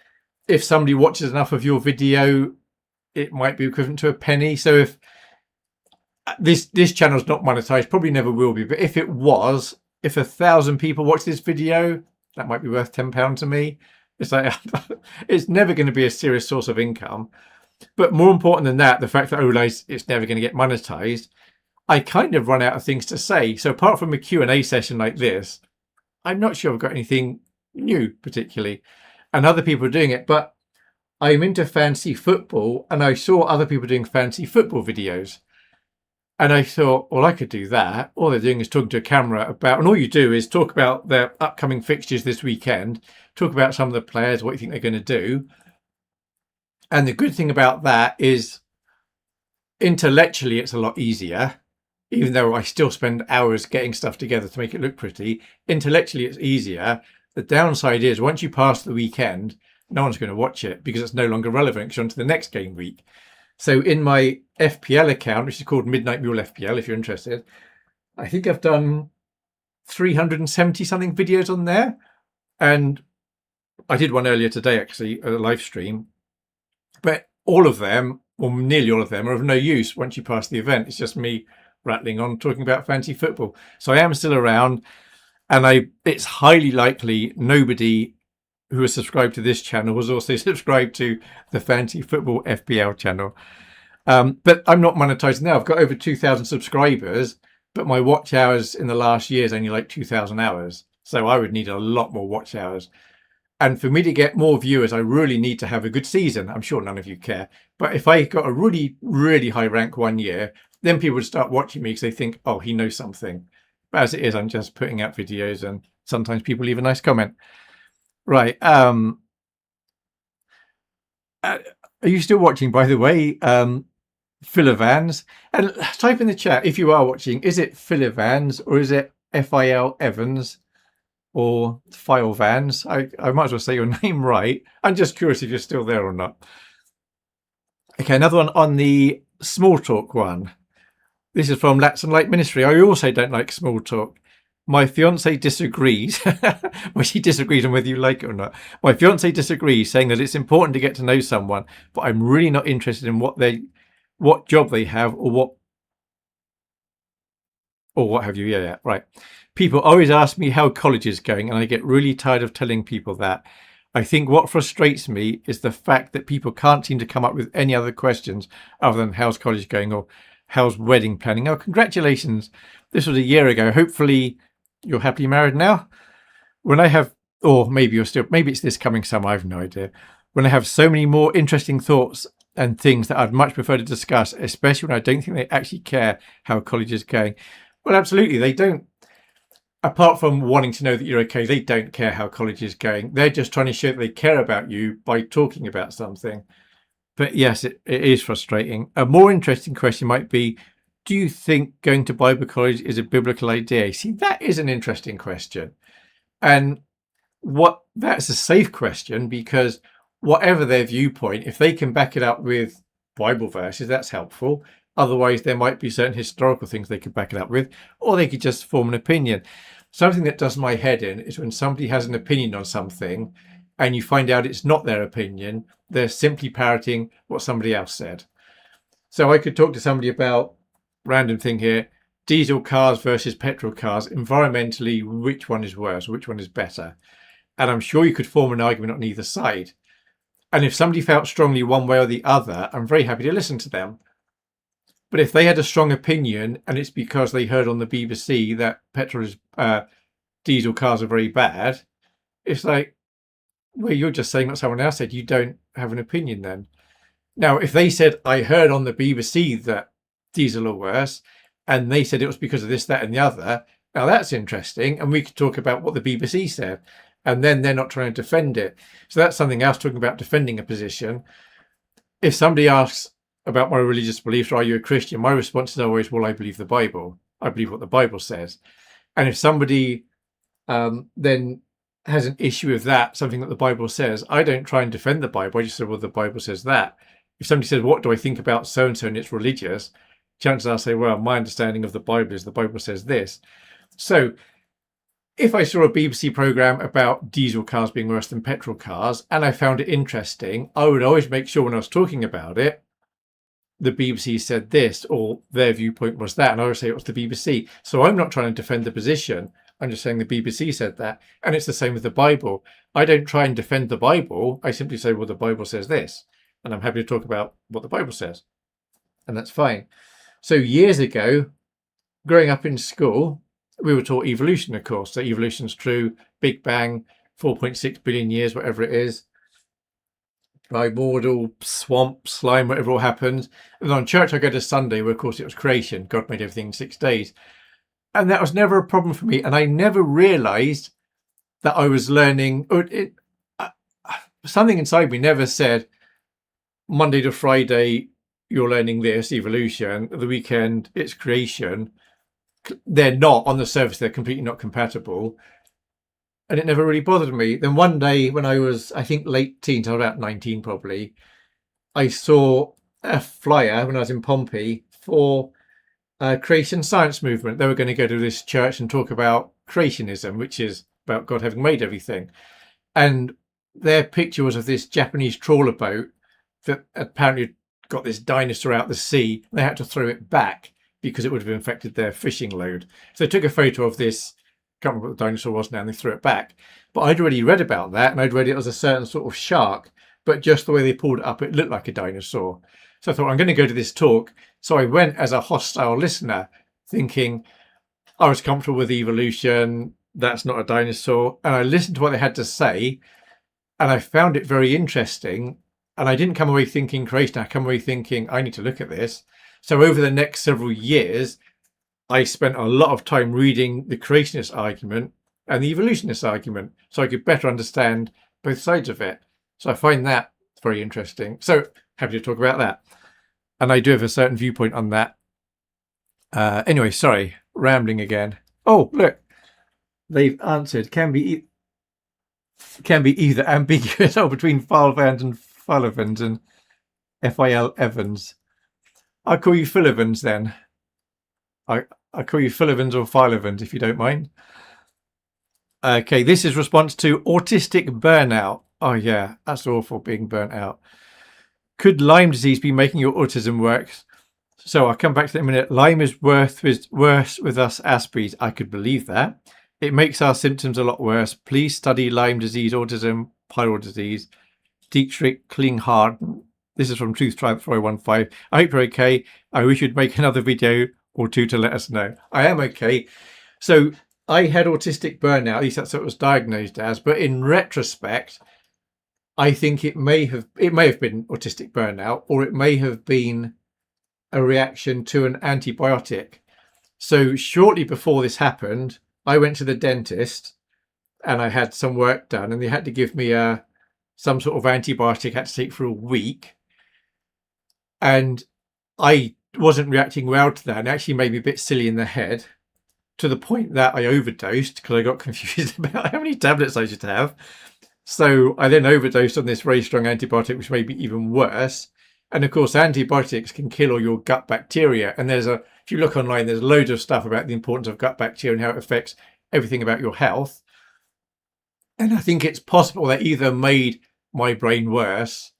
if somebody watches enough of your video, it might be equivalent to a penny. So if this channel's not monetized, probably never will be. But if it was, if 1,000 people watch this video, that might be worth £10 to me. It's like, it's never going to be a serious source of income. But more important than that, the fact that I realize it's never going to get monetized, I kind of run out of things to say. So apart from a Q&A session like this, I'm not sure I've got anything new particularly. And other people are doing it, but I'm into fantasy football and I saw other people doing fantasy football videos. And I thought, well, I could do that. All they're doing is talking to a camera about, and all you do is talk about their upcoming fixtures this weekend, talk about some of the players, what you think they're going to do. And the good thing about that is intellectually, it's a lot easier, even though I still spend hours getting stuff together to make it look pretty. Intellectually, it's easier. The downside is once you pass the weekend, no one's going to watch it because it's no longer relevant because you're on to the next game week. So in my FPL account, which is called Midnight Mule FPL, if you're interested, I think I've done 370 something videos on there. And I did one earlier today, actually, a live stream. But all of them, or nearly all of them, are of no use once you pass the event. It's just me rattling on, talking about fantasy football. So I am still around. And it's highly likely nobody who is subscribed to this channel was also subscribed to the Fantasy Football FPL channel. But I'm not monetized now. I've got over 2,000 subscribers, but my watch hours in the last year is only like 2,000 hours. So I would need a lot more watch hours. And for me to get more viewers, I really need to have a good season. I'm sure none of you care. But if I got a really, really high rank one year, then people would start watching me because they think, oh, he knows something. But as it is, I'm just putting out videos and sometimes people leave a nice comment. Right. Are you still watching, by the way? Philivans. And type in the chat if you are watching. Is it Philivans or is it FIL Evans or File Vans? I might as well say your name right. I'm just curious if you're still there or not. Okay, another one on the small talk one. This is from Lats and Light Ministry. I also don't like small talk. My fiance disagrees. Well, she disagrees on whether you like it or not. My fiance disagrees, saying that it's important to get to know someone, but I'm really not interested in what job they have or what have you. Yeah, right. People always ask me how college is going, and I get really tired of telling people that. I think what frustrates me is the fact that people can't seem to come up with any other questions other than how's college going or how's wedding planning. Oh, congratulations. This was a year ago. Hopefully you're happily married now. When I have, or maybe it's this coming summer, I have no idea. When I have so many more interesting thoughts and things that I'd much prefer to discuss, especially when I don't think they actually care how college is going. Well, absolutely. They don't, apart from wanting to know that you're okay, they don't care how college is going. They're just trying to show that they care about you by talking about something. But yes, it is frustrating. A more interesting question might be, do you think going to Bible college is a biblical idea? See, that is an interesting question. And that's a safe question because whatever their viewpoint, if they can back it up with Bible verses, that's helpful. Otherwise, there might be certain historical things they could back it up with, or they could just form an opinion. Something that does my head in is when somebody has an opinion on something and you find out it's not their opinion, they're simply parroting what somebody else said. So I could talk to somebody about, random thing here, diesel cars versus petrol cars, environmentally, which one is worse, which one is better? And I'm sure you could form an argument on either side. And if somebody felt strongly one way or the other, I'm very happy to listen to them. But if they had a strong opinion and it's because they heard on the BBC that diesel cars are very bad, it's like, well, you're just saying what someone else said. You don't have an opinion then. Now, if they said, I heard on the BBC that diesel are worse, and they said it was because of this, that, and the other, now that's interesting. And we could talk about what the BBC said. And then they're not trying to defend it. So that's something else, talking about defending a position. If somebody asks about my religious beliefs, or are you a Christian? My response is always, well, I believe the Bible. I believe what the Bible says. And if somebody then has an issue with that, something that the Bible says, I don't try and defend the Bible. I just say, well, the Bible says that. If somebody says, what do I think about so-and-so and it's religious, chances are I'll say, well, my understanding of the Bible is the Bible says this. So if I saw a BBC programme about diesel cars being worse than petrol cars and I found it interesting, I would always make sure when I was talking about it, the BBC said this or their viewpoint was that. And I would say it was the BBC. So I'm not trying to defend the position. I'm just saying the BBC said that. And it's the same with the Bible. I don't try and defend the Bible. I simply say, well, the Bible says this. And I'm happy to talk about what the Bible says. And that's fine. So years ago, growing up in school, we were taught evolution, of course. So evolution's true, Big Bang, 4.6 billion years, whatever it is. Primordial, swamp, slime, whatever all happened. And on church I go to Sunday, where of course it was creation. God made everything in 6 days. And that was never a problem for me. And I never realised that I was learning. Something inside me never said, Monday to Friday, you're learning this, evolution. The weekend, it's creation. They're not, on the surface, they're completely not compatible. And it never really bothered me. Then one day when I was, I think, late teens, I was about 19 probably, I saw a flyer when I was in Pompey for creation science movement. They were going to go to this church and talk about creationism, which is about God having made everything. And their picture was of this Japanese trawler boat that apparently got this dinosaur out the sea. They had to throw it back because it would have infected their fishing load. So they took a photo of this, can't remember what the dinosaur was now, and they threw it back. But I'd already read about that, and I'd read it as a certain sort of shark, but just the way they pulled it up, it looked like a dinosaur. So I thought, I'm going to go to this talk. So I went as a hostile listener, thinking I was comfortable with evolution, that's not a dinosaur. And I listened to what they had to say, and I found it very interesting. And I didn't come away thinking creation, I come away thinking, I need to look at this. So over the next several years, I spent a lot of time reading the creationist argument and the evolutionist argument, so I could better understand both sides of it. So I find that very interesting. So happy to talk about that. And I do have a certain viewpoint on that. Anyway, sorry, rambling again. Oh, look, they've answered. Can be either ambiguous or between Filevans and Filevans and FIL Evans. I'll call you Filevans then. I'll call you Filevans or Filevans if you don't mind. Okay, this is response to autistic burnout. Oh yeah, that's awful, being burnt out. Could Lyme disease be making your autism worse? So I'll come back to that in a minute. Lyme is worse with us Aspies. I could believe that. It makes our symptoms a lot worse. Please study Lyme disease, autism, pyrrole disease. Dietrich Klinghardt. This is from Truth Triumph 4015. I hope you're okay. I wish you'd make another video or two to let us know. I am okay. So I had autistic burnout, at least that's what it was diagnosed as. But in retrospect, I think it may have been autistic burnout, or it may have been a reaction to an antibiotic. So shortly before this happened, I went to the dentist and I had some work done, and they had to give me some sort of antibiotic I had to take for a week. And I wasn't reacting well to that, and it actually made me a bit silly in the head, to the point that I overdosed because I got confused about how many tablets I should have. So I then overdosed on this very strong antibiotic, which made me even worse. And of course, antibiotics can kill all your gut bacteria. And if you look online, there's loads of stuff about the importance of gut bacteria and how it affects everything about your health. And I think it's possible that either made my brain worse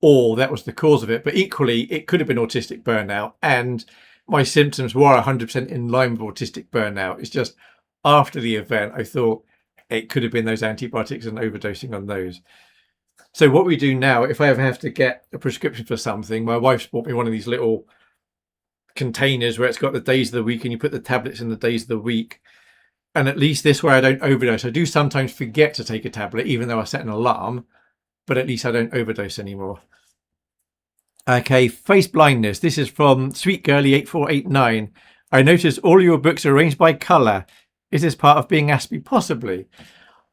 or that was the cause of it. But equally, it could have been autistic burnout. And my symptoms were 100% in line with autistic burnout. It's just after the event, I thought, it could have been those antibiotics and overdosing on those. So what we do now, if I ever have to get a prescription for something, my wife's bought me one of these little containers where it's got the days of the week and you put the tablets in the days of the week. And at least this way I don't overdose. I do sometimes forget to take a tablet, even though I set an alarm, but at least I don't overdose anymore. Okay, face blindness. This is from Sweet Girly 8489. I noticed all your books are arranged by colour. Is this part of being Aspie? Possibly.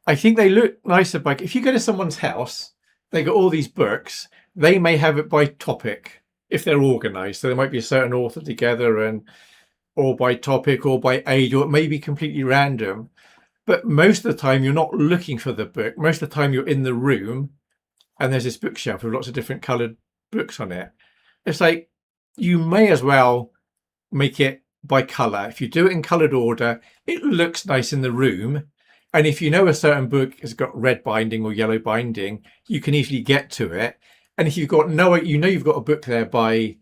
I think they look nicer by... If you go to someone's house, they got all these books. They may have it by topic if they're organised. So there might be a certain author together, or by topic or by age, or it may be completely random. But most of the time, you're not looking for the book. Most of the time, you're in the room and there's this bookshelf with lots of different coloured books on it. It's like you may as well make it by colour. If you do it in coloured order, it looks nice in the room. And if you know a certain book has got red binding or yellow binding, you can easily get to it. And if you've got you've got a book there by a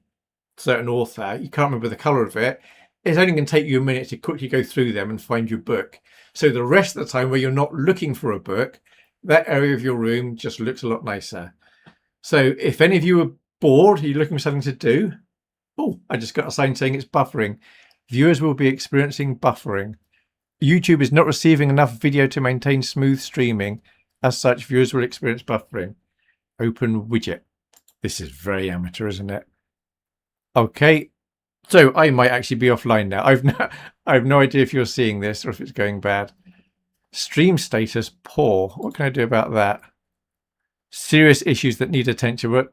certain author, you can't remember the colour of it, it's only going to take you a minute to quickly go through them and find your book. So the rest of the time where you're not looking for a book, that area of your room just looks a lot nicer. So if any of you are bored, are you looking for something to do? Oh, I just got a sign saying it's buffering. Viewers will be experiencing buffering. YouTube is not receiving enough video to maintain smooth streaming. As such, viewers will experience buffering. Open widget. This is very amateur, isn't it? Okay, so I might actually be offline now. I have no idea if you're seeing this or if it's going bad. Stream status poor. What can I do about that? Serious issues that need attention. Well,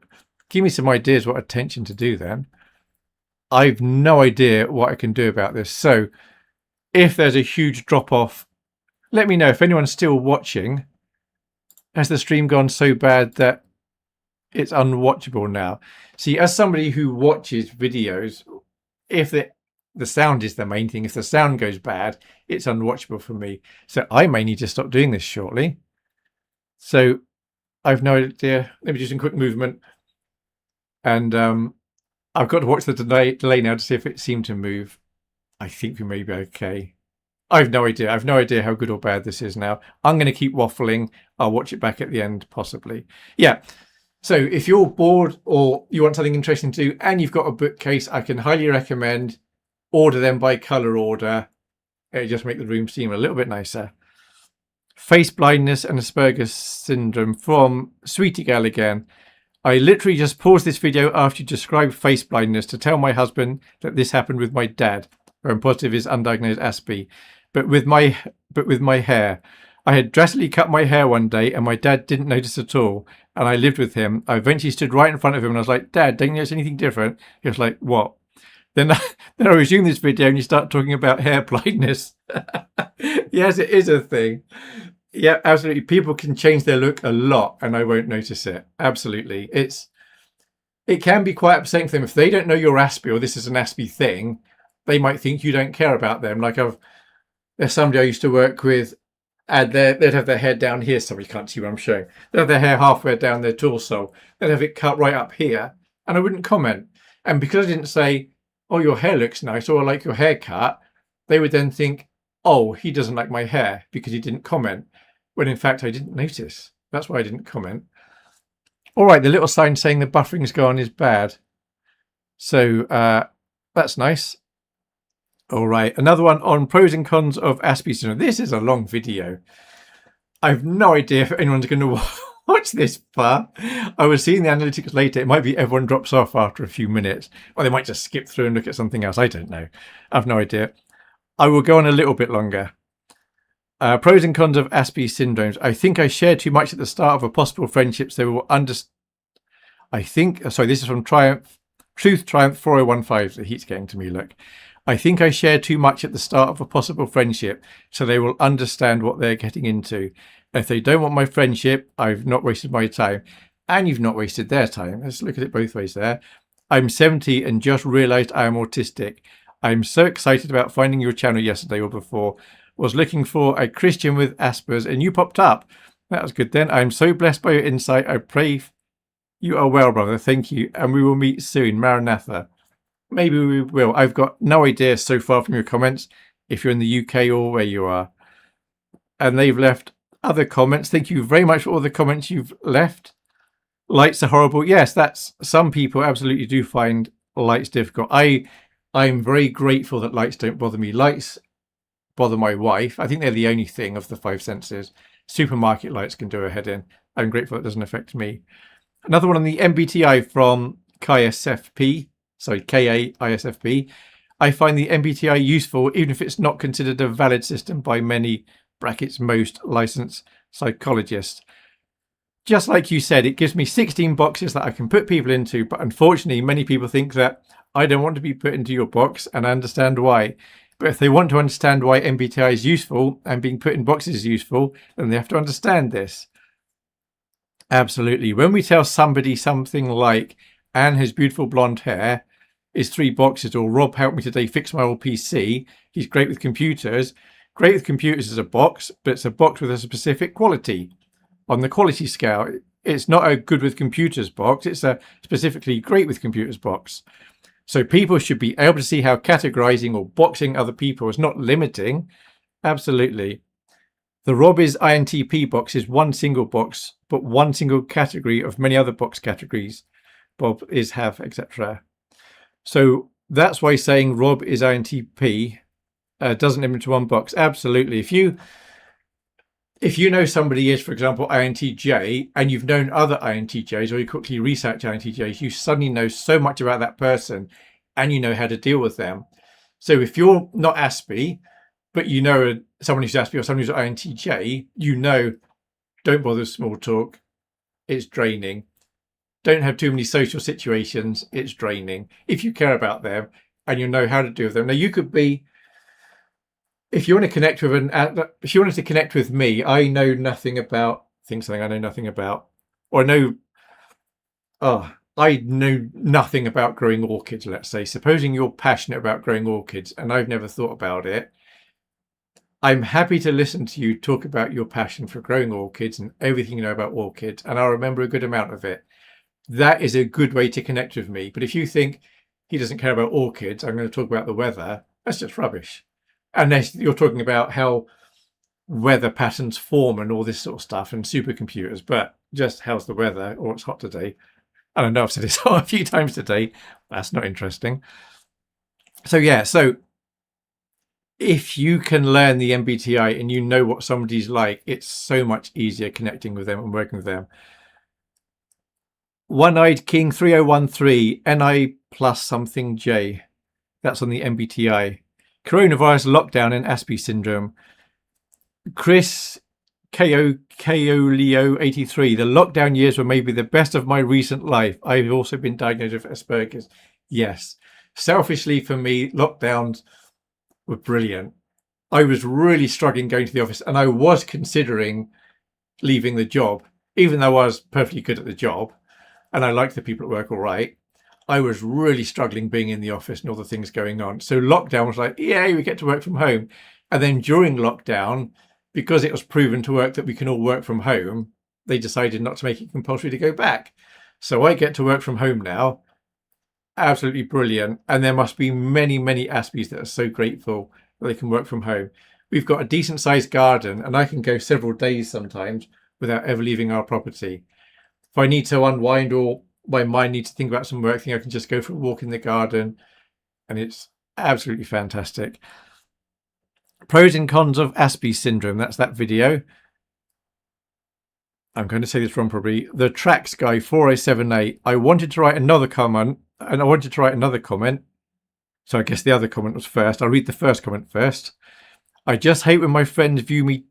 give me some ideas what attention to do then. I've no idea what I can do about this. So if there's a huge drop off, let me know. If anyone's still watching, has the stream gone so bad that it's unwatchable now? See, as somebody who watches videos, if the sound is the main thing, if the sound goes bad, it's unwatchable for me. So I may need to stop doing this shortly. So I've no idea. Let me do some quick movement. And I've got to watch the delay now to see if it seemed to move. I think we may be okay. I've no idea. I've no idea how good or bad this is now. I'm going to keep waffling. I'll watch it back at the end, possibly. Yeah. So if you're bored or you want something interesting to do and you've got a bookcase, I can highly recommend order them by colour order. It'll just make the room seem a little bit nicer. Face blindness and Asperger syndrome from Sweetie Gal again. I literally just paused this video after you described face blindness to tell my husband that this happened with my dad, where I'm positive is undiagnosed Aspie, but with my hair. I had drastically cut my hair one day and my dad didn't notice at all. And I lived with him. I eventually stood right in front of him and I was like, Dad, don't you notice anything different? He was like, what? Then I resumed this video and you start talking about hair blindness. Yes, it is a thing. Yeah, absolutely. People can change their look a lot and I won't notice it. Absolutely. It can be quite upsetting for them. If they don't know you're Aspie or this is an Aspie thing, they might think you don't care about them. Like there's somebody I used to work with, and they'd have their hair down here. Somebody can't see what I'm showing. They'd have their hair halfway down their torso. They'd have it cut right up here, and I wouldn't comment. And because I didn't say, oh, your hair looks nice, or I like your haircut, they would then think, oh, he doesn't like my hair because he didn't comment. When in fact, I didn't notice. That's why I didn't comment. All right, the little sign saying the buffering's gone is bad. So that's nice. All right, another one on pros and cons of Aspie syndrome. This is a long video. I've no idea if anyone's going to watch this far. I was seeing the analytics later. It might be everyone drops off after a few minutes, or they might just skip through and look at something else. I don't know. I've no idea. I will go on a little bit longer. Pros and cons of Aspie syndromes. I think I shared too much at the start of a possible friendships. They will sorry, this is from Truth Triumph 4015. The heat's getting to me, look. I think I share too much at the start of a possible friendship, so they will understand what they're getting into. If they don't want my friendship, I've not wasted my time. And you've not wasted their time. Let's look at it both ways there. I'm 70 and just realised I am autistic. I'm so excited about finding your channel yesterday or before. Was looking for a Christian with Aspergers and you popped up. That was good then. I'm so blessed by your insight. I pray you are well, brother. Thank you. And we will meet soon. Maranatha. Maybe we will. I've got no idea so far from your comments if you're in the UK or where you are. And they've left other comments. Thank you very much for all the comments you've left. Lights are horrible. Yes, that's some people absolutely do find lights difficult. I'm very grateful that lights don't bother me. Lights bother my wife. I think they're the only thing of the five senses. Supermarket lights can do her head in. I'm grateful it doesn't affect me. Another one on the MBTI from KISFP. Sorry, KAISFP. I find the MBTI useful, even if it's not considered a valid system by many (brackets most) licensed psychologists. Just like you said, it gives me 16 boxes that I can put people into, but unfortunately, many people think that I don't want to be put into your box, and I understand why. But if they want to understand why MBTI is useful and being put in boxes is useful, then they have to understand this. Absolutely. When we tell somebody something like, Anne has beautiful blonde hair, is 3 boxes, or Rob helped me today fix my old PC, he's great with computers. Great with computers is a box, but it's a box with a specific quality. On the quality scale, it's not a good with computers box, it's a specifically great with computers box. So people should be able to see how categorizing or boxing other people is not limiting. Absolutely. The Rob is INTP box is one single box, but one single category of many other box categories. Bob is have, etc. So that's why saying Rob is INTP doesn't limit to one box. Absolutely. If you know somebody is, for example, INTJ, and you've known other INTJs, or you quickly research INTJs, you suddenly know so much about that person and you know how to deal with them. So if you're not Aspie, but you know someone who's Aspie or someone who's INTJ, you know, don't bother with small talk. It's draining. Don't have too many social situations. It's draining. If you care about them and you know how to deal with them. Now, you could be, if you want to connect with if you wanted to connect with me, I know nothing about, something I know nothing about, or I know nothing about growing orchids, let's say. Supposing you're passionate about growing orchids and I've never thought about it, I'm happy to listen to you talk about your passion for growing orchids and everything you know about orchids, and I'll remember a good amount of it. That is a good way to connect with me. But if you think he doesn't care about orchids, I'm going to talk about the weather, that's just rubbish. Unless you're talking about how weather patterns form and all this sort of stuff and supercomputers, but just how's the weather, or it's hot today. I don't know, I've said it's hot a few times today. That's not interesting. So yeah, so if you can learn the MBTI and you know what somebody's like, it's so much easier connecting with them and working with them. One-Eyed King 3013, NI plus something J. That's on the MBTI. Coronavirus lockdown and Aspie syndrome. Chris Leo 83. The lockdown years were maybe the best of my recent life. I've also been diagnosed with Aspergers. Yes. Selfishly for me, lockdowns were brilliant. I was really struggling going to the office, and I was considering leaving the job, even though I was perfectly good at the job and I liked the people at work all right. I was really struggling being in the office and all the things going on. So lockdown was like, yay, we get to work from home. And then during lockdown, because it was proven to work that we can all work from home, they decided not to make it compulsory to go back. So I get to work from home now. Absolutely brilliant. And there must be many, many Aspies that are so grateful that they can work from home. We've got a decent sized garden and I can go several days sometimes without ever leaving our property. If I need to unwind or my mind needs to think about some work thing, I can just go for a walk in the garden, and it's absolutely fantastic. Pros and cons of Aspie syndrome. That's that video. I'm going to say this wrong probably. The Tracks guy 4078. I wanted to write another comment, and I wanted to write another comment. So I guess the other comment was first. I'll read the first comment first. I just hate when my friends view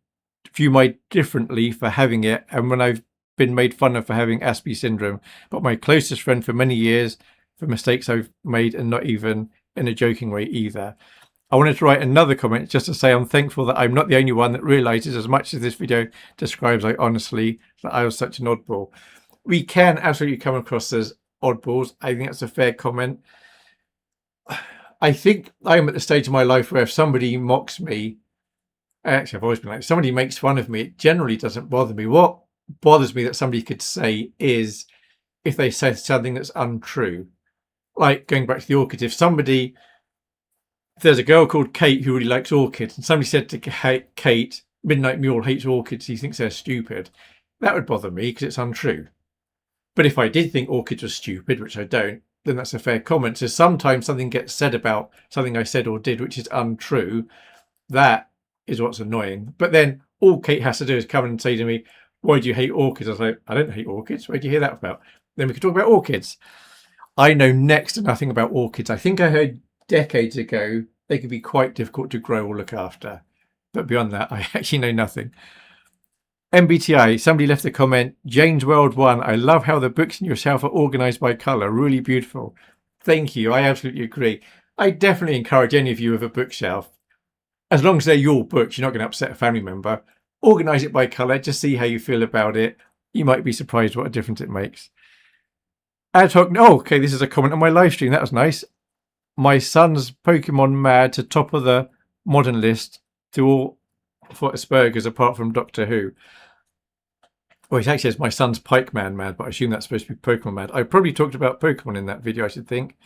my differently for having it, and when I've been made fun of for having Aspie syndrome, but my closest friend for many years for mistakes I've made, and not even in a joking way either. I wanted to write another comment just to say I'm thankful that I'm not the only one that realizes, as much as this video describes, I honestly, that I was such an oddball. We can absolutely come across as oddballs. I think that's a fair comment. I think I'm at the stage of my life where if somebody mocks me, actually I've always been like, if somebody makes fun of me, it generally doesn't bother me. What bothers me that somebody could say is if they say something that's untrue. Like going back to the orchids, if there's a girl called Kate who really likes orchids, and somebody said to Kate, Midnight Mule hates orchids, he thinks they're stupid. That would bother me because it's untrue. But if I did think orchids were stupid, which I don't, then that's a fair comment. So sometimes something gets said about something I said or did which is untrue. That is what's annoying. But then all Kate has to do is come and say to me, why do you hate orchids? I was like, I don't hate orchids. Where do you hear that about? Then we can talk about orchids. I know next to nothing about orchids. I think I heard decades ago they could be quite difficult to grow or look after. But beyond that, I actually know nothing. MBTI, somebody left a comment, Jane's World 1, I love how the books in your shelf are organised by colour, really beautiful. Thank you, I absolutely agree. I definitely encourage any of you with a bookshelf, as long as they're your books, you're not going to upset a family member, organise it by colour, just see how you feel about it. You might be surprised what a difference it makes. Ad hoc, oh, okay, this is a comment on my live stream, that was nice. My son's Pokemon mad to top of the modern list to all for Aspergers apart from Doctor Who. Well, it actually says my son's Pikeman mad, but I assume that's supposed to be Pokemon mad. I probably talked about Pokemon in that video, I should think.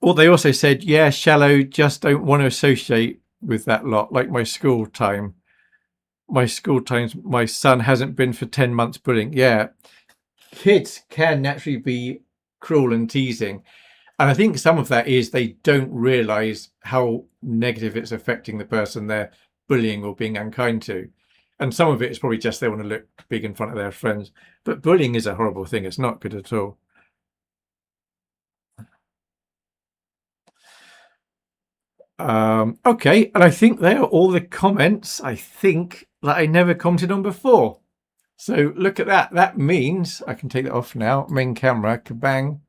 Or they also said, yeah, shallow, just don't want to associate with that lot, like my school time. My school times, my son hasn't been for 10 months bullying. Yeah, kids can naturally be cruel and teasing. And I think some of that is they don't realise how negative it's affecting the person they're bullying or being unkind to. And some of it is probably just they want to look big in front of their friends. But bullying is a horrible thing. It's not good at all. Okay, and I think they are all the comments, I think, that I never commented on before. So look at that. That means I can take that off now. Main camera, kabang.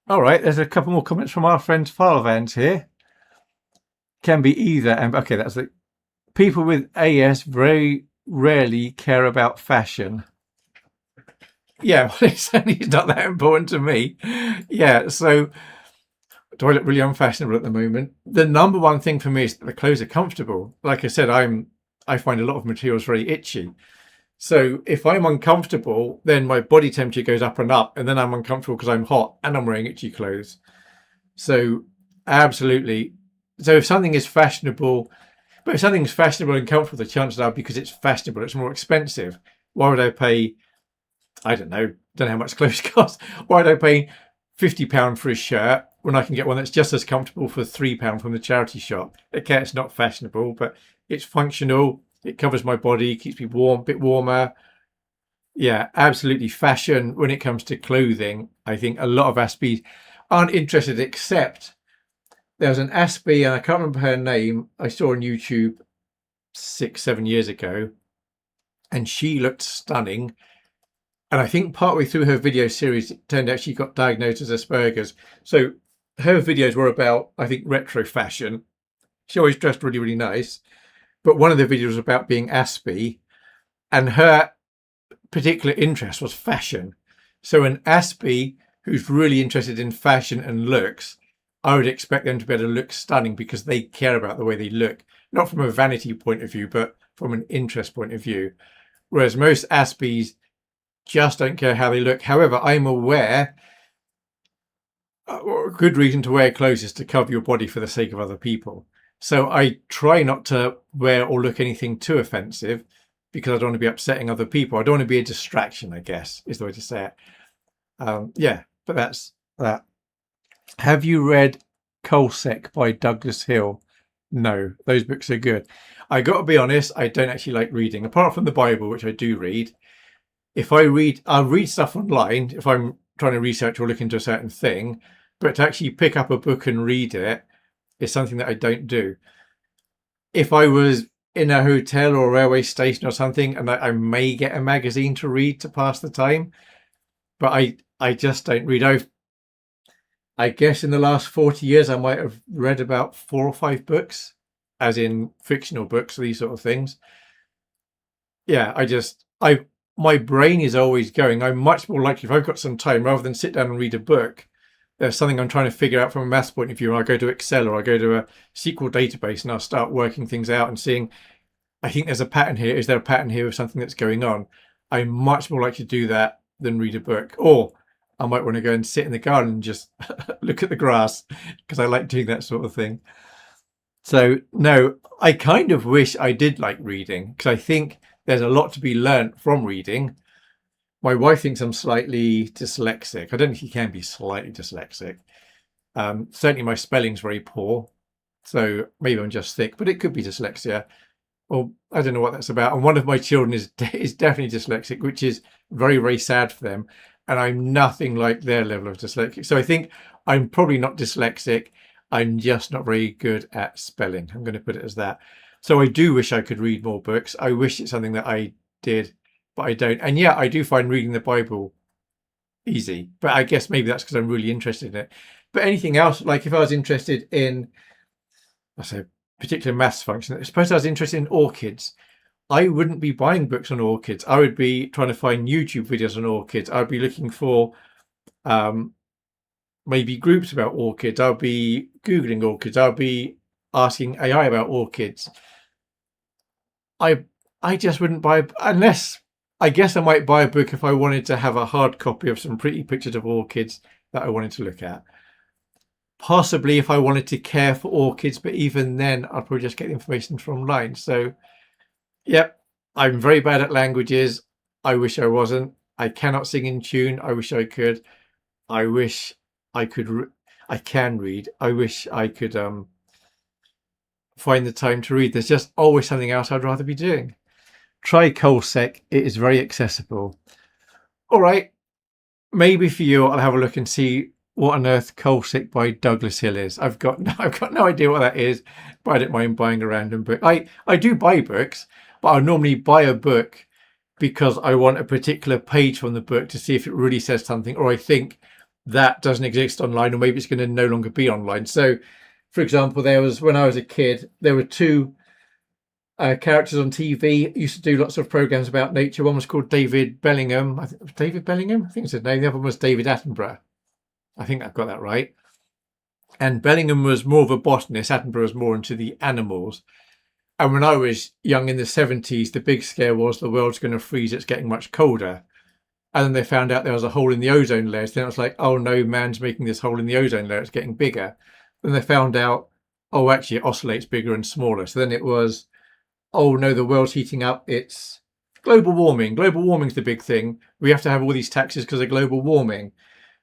All right, there's a couple more comments from our friends Farvans here. Can be either, and okay, that's the people with AS very rarely care about fashion. Yeah, well, it's not that important to me. Yeah, so do I look really unfashionable at the moment? The number one thing for me is that the clothes are comfortable. Like I said, I find a lot of materials very itchy. So if I'm uncomfortable, then my body temperature goes up and up, and then I'm uncomfortable because I'm hot and I'm wearing itchy clothes. So absolutely. So if something is fashionable, but if something's fashionable and comfortable, the chances are because it's fashionable, it's more expensive. Why would I pay, I don't know how much clothes cost. Why would I pay £50 for a shirt when I can get one that's just as comfortable for £3 from the charity shop? Okay, it's not fashionable, but it's functional. It covers my body, keeps me warm, a bit warmer. Yeah, absolutely. Fashion when it comes to clothing, I think a lot of Aspies aren't interested, except there was an Aspie, and I can't remember her name, I saw on YouTube 6-7 years ago, and she looked stunning. And I think partway through her video series, it turned out she got diagnosed as Asperger's. So her videos were about, I think, retro fashion. She always dressed really, really nice. But one of the videos was about being Aspie, and her particular interest was fashion. So an Aspie who's really interested in fashion and looks, I would expect them to be able to look stunning because they care about the way they look, not from a vanity point of view, but from an interest point of view. Whereas most Aspies just don't care how they look. However, I'm aware a good reason to wear clothes is to cover your body for the sake of other people. So I try not to wear or look anything too offensive because I don't want to be upsetting other people. I don't want to be a distraction, I guess, is the way to say it. Yeah, but that's that. Have you read Colesec by Douglas Hill? No, those books are good. I got to be honest, I don't actually like reading, apart from the Bible, which I do read. If I read, I'll read stuff online if I'm trying to research or look into a certain thing, but to actually pick up a book and read it is something that I don't do. If I was in a hotel or a railway station or something, and I may get a magazine to read to pass the time, but I just don't read. I guess in the last 40 years, I might have read about 4 or 5 books, as in fictional books, these sort of things. Yeah, my brain is always going. I'm much more likely, if I've got some time, rather than sit down and read a book, there's something I'm trying to figure out from a maths point of view, and I'll go to Excel or I'll go to a SQL database and I'll start working things out and seeing, I think there's a pattern here. Is there a pattern here of something that's going on? I'm much more likely to do that than read a book. Or I might want to go and sit in the garden and just look at the grass because I like doing that sort of thing. So, no, I kind of wish I did like reading because I think there's a lot to be learnt from reading. My wife thinks I'm slightly dyslexic. I don't think you can be slightly dyslexic. Certainly my spelling's very poor. So maybe I'm just thick, but it could be dyslexia. Or I don't know what that's about. And one of my children is definitely dyslexic, which is very, very sad for them. And I'm nothing like their level of dyslexic. So I think I'm probably not dyslexic. I'm just not very good at spelling. I'm going to put it as that. So I do wish I could read more books. I wish it's something that I did, but I don't. And yeah, I do find reading the Bible easy, but I guess maybe that's because I'm really interested in it. But anything else, like if I was interested in, I say, particular maths function, suppose I was interested in orchids, I wouldn't be buying books on orchids. I would be trying to find YouTube videos on orchids. I'd be looking for maybe groups about orchids. I'll be Googling orchids. I'll be asking AI about orchids. I just wouldn't buy, unless, I guess I might buy a book if I wanted to have a hard copy of some pretty pictures of orchids that I wanted to look at. Possibly if I wanted to care for orchids, but even then I'd probably just get the information from online. So, yep, I'm very bad at languages. I wish I wasn't. I cannot sing in tune. I wish I could. I wish I could. I can read. I wish I could find the time to read. There's just always something else I'd rather be doing. Try Colsec. It is very accessible. All right. Maybe for you, I'll have a look and see what on earth Colsec by Douglas Hill is. I've got no idea what that is, but I don't mind buying a random book. I do buy books, but I'll normally buy a book because I want a particular page from the book to see if it really says something, or I think that doesn't exist online, or maybe it's going to no longer be online. So, for example, when I was a kid, there were two characters on TV, used to do lots of programs about nature. One was called David Bellingham. I think it's his name. The other one was David Attenborough. I think I've got that right. And Bellingham was more of a botanist. Attenborough was more into the animals. And when I was young in the 70s, the big scare was the world's going to freeze. It's getting much colder. And then they found out there was a hole in the ozone layer. So then it was like, oh no, man's making this hole in the ozone layer. It's getting bigger. Then they found out, oh, actually it oscillates bigger and smaller. So then it was, oh no, the world's heating up. It's global warming. Global warming's the big thing. We have to have all these taxes because of global warming.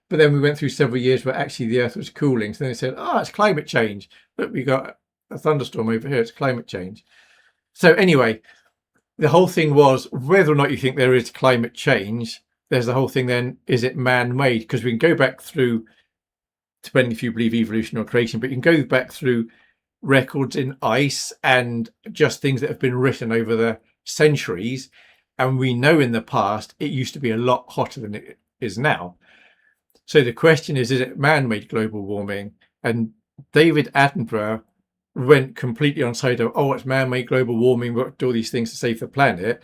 But then we went through several years where actually the earth was cooling. So then they said, oh, it's climate change. But we got a thunderstorm over here. It's climate change. So anyway, the whole thing was whether or not you think there is climate change, there's the whole thing then, is it man-made? Because we can go back through, depending if you believe evolution or creation, but you can go back through records in ice and just things that have been written over the centuries. And we know in the past, it used to be a lot hotter than it is now. So the question is it man-made global warming? And David Attenborough went completely on side of, oh, it's man-made global warming. We've got to do all these things to save the planet.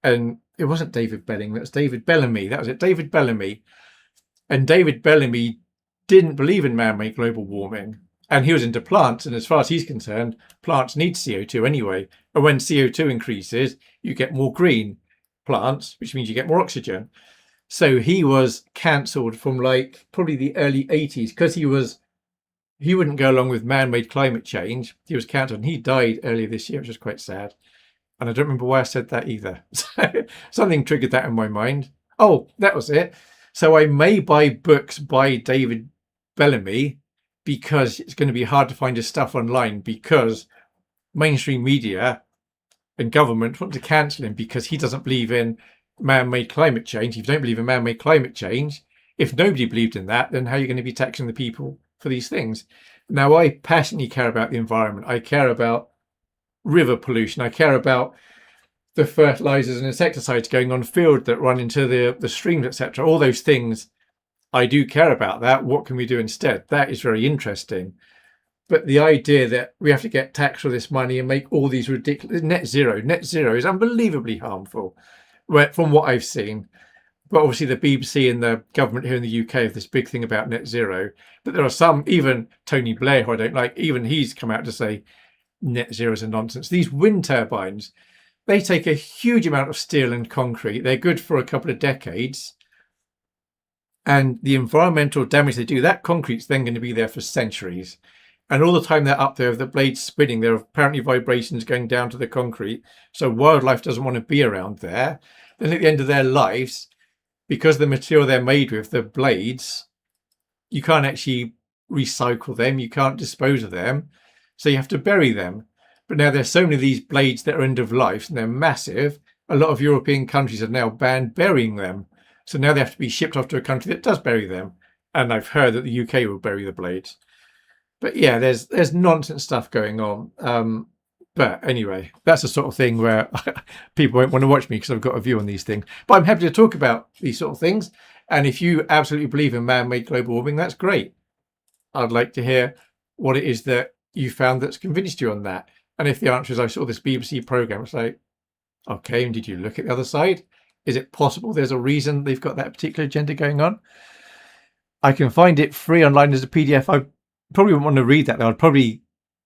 And it wasn't David Belling, that was David Bellamy. That was it, David Bellamy. And David Bellamy didn't believe in man-made global warming. And he was into plants. And as far as he's concerned, plants need CO2 anyway. And when CO2 increases, you get more green plants, which means you get more oxygen. So he was cancelled from like probably the early 80s because he wouldn't go along with man-made climate change. He was cancelled and he died earlier this year, which is quite sad. And I don't remember why I said that either. Something triggered that in my mind. Oh, that was it. So I may buy books by David Bellamy because it's going to be hard to find his stuff online because mainstream media and government want to cancel him because he doesn't believe in man-made climate change. If you don't believe in man-made climate change, if nobody believed in that, then how are you going to be taxing the people for these things? Now, I passionately care about the environment. I care about river pollution. I care about the fertilizers and insecticides going on field that run into the streams, etc. All those things, I do care about that. What can we do instead? That is very interesting. But the idea that we have to get taxed for this money and make all these ridiculous net zero is unbelievably harmful from what I've seen. But obviously the BBC and the government here in the UK have this big thing about net zero. But there are some, even Tony Blair, who I don't like, even he's come out to say net zero is a nonsense. These wind turbines, they take a huge amount of steel and concrete. They're good for a couple of decades. And the environmental damage they do, that concrete's then going to be there for centuries. And all the time they're up there, the blade's spinning, there are apparently vibrations going down to the concrete. So wildlife doesn't want to be around there. Then at the end of their lives, because the material they're made with, the blades, you can't actually recycle them. You can't dispose of them. So you have to bury them. But now there's so many of these blades that are end of life and they're massive. A lot of European countries have now banned burying them. So now they have to be shipped off to a country that does bury them. And I've heard that the UK will bury the blades. But yeah, there's nonsense stuff going on. But anyway, that's the sort of thing where people won't want to watch me because I've got a view on these things. But I'm happy to talk about these sort of things. And if you absolutely believe in man-made global warming, that's great. I'd like to hear what it is that you found that's convinced you on that. And if the answer is I saw this BBC programme, it's like, okay, and did you look at the other side? Is it possible there's a reason they've got that particular agenda going on? I can find it free online as a PDF. I probably wouldn't want to read that though. I'd probably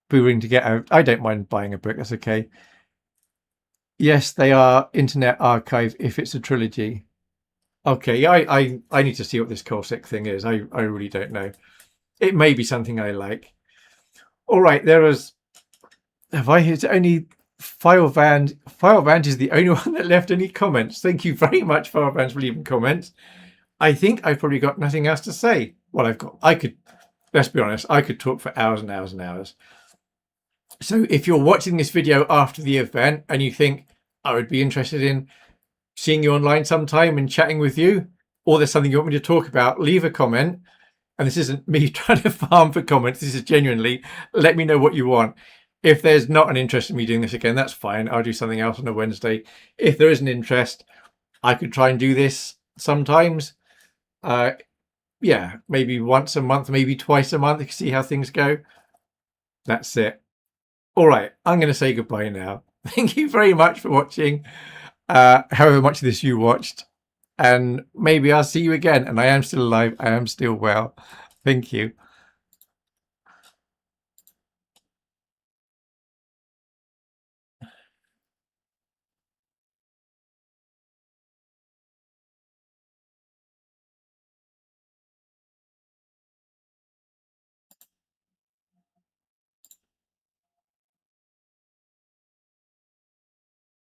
be willing to get out. I don't mind buying a book. That's okay. Yes, they are Internet Archive if it's a trilogy. Okay, yeah, I need to see what this Corsic thing is. I really don't know. It may be something I like. All right, there was... Have I hit only... Fileband is the only one that left any comments. Thank you very much, Fileband, for leaving comments. I think I've probably got nothing else to say. Well, let's be honest, I could talk for hours and hours and hours. So if you're watching this video after the event and you think I would be interested in seeing you online sometime and chatting with you, or there's something you want me to talk about, leave a comment. And this isn't me trying to farm for comments. This is genuinely, let me know what you want. If there's not an interest in me doing this again, that's fine. I'll do something else on a Wednesday. If there is an interest, I could try and do this sometimes. Yeah, maybe once a month, maybe twice a month. You can see how things go. That's it. All right, I'm going to say goodbye now. Thank you very much for watching, however much of this you watched. And maybe I'll see you again. And I am still alive. I am still well. Thank you.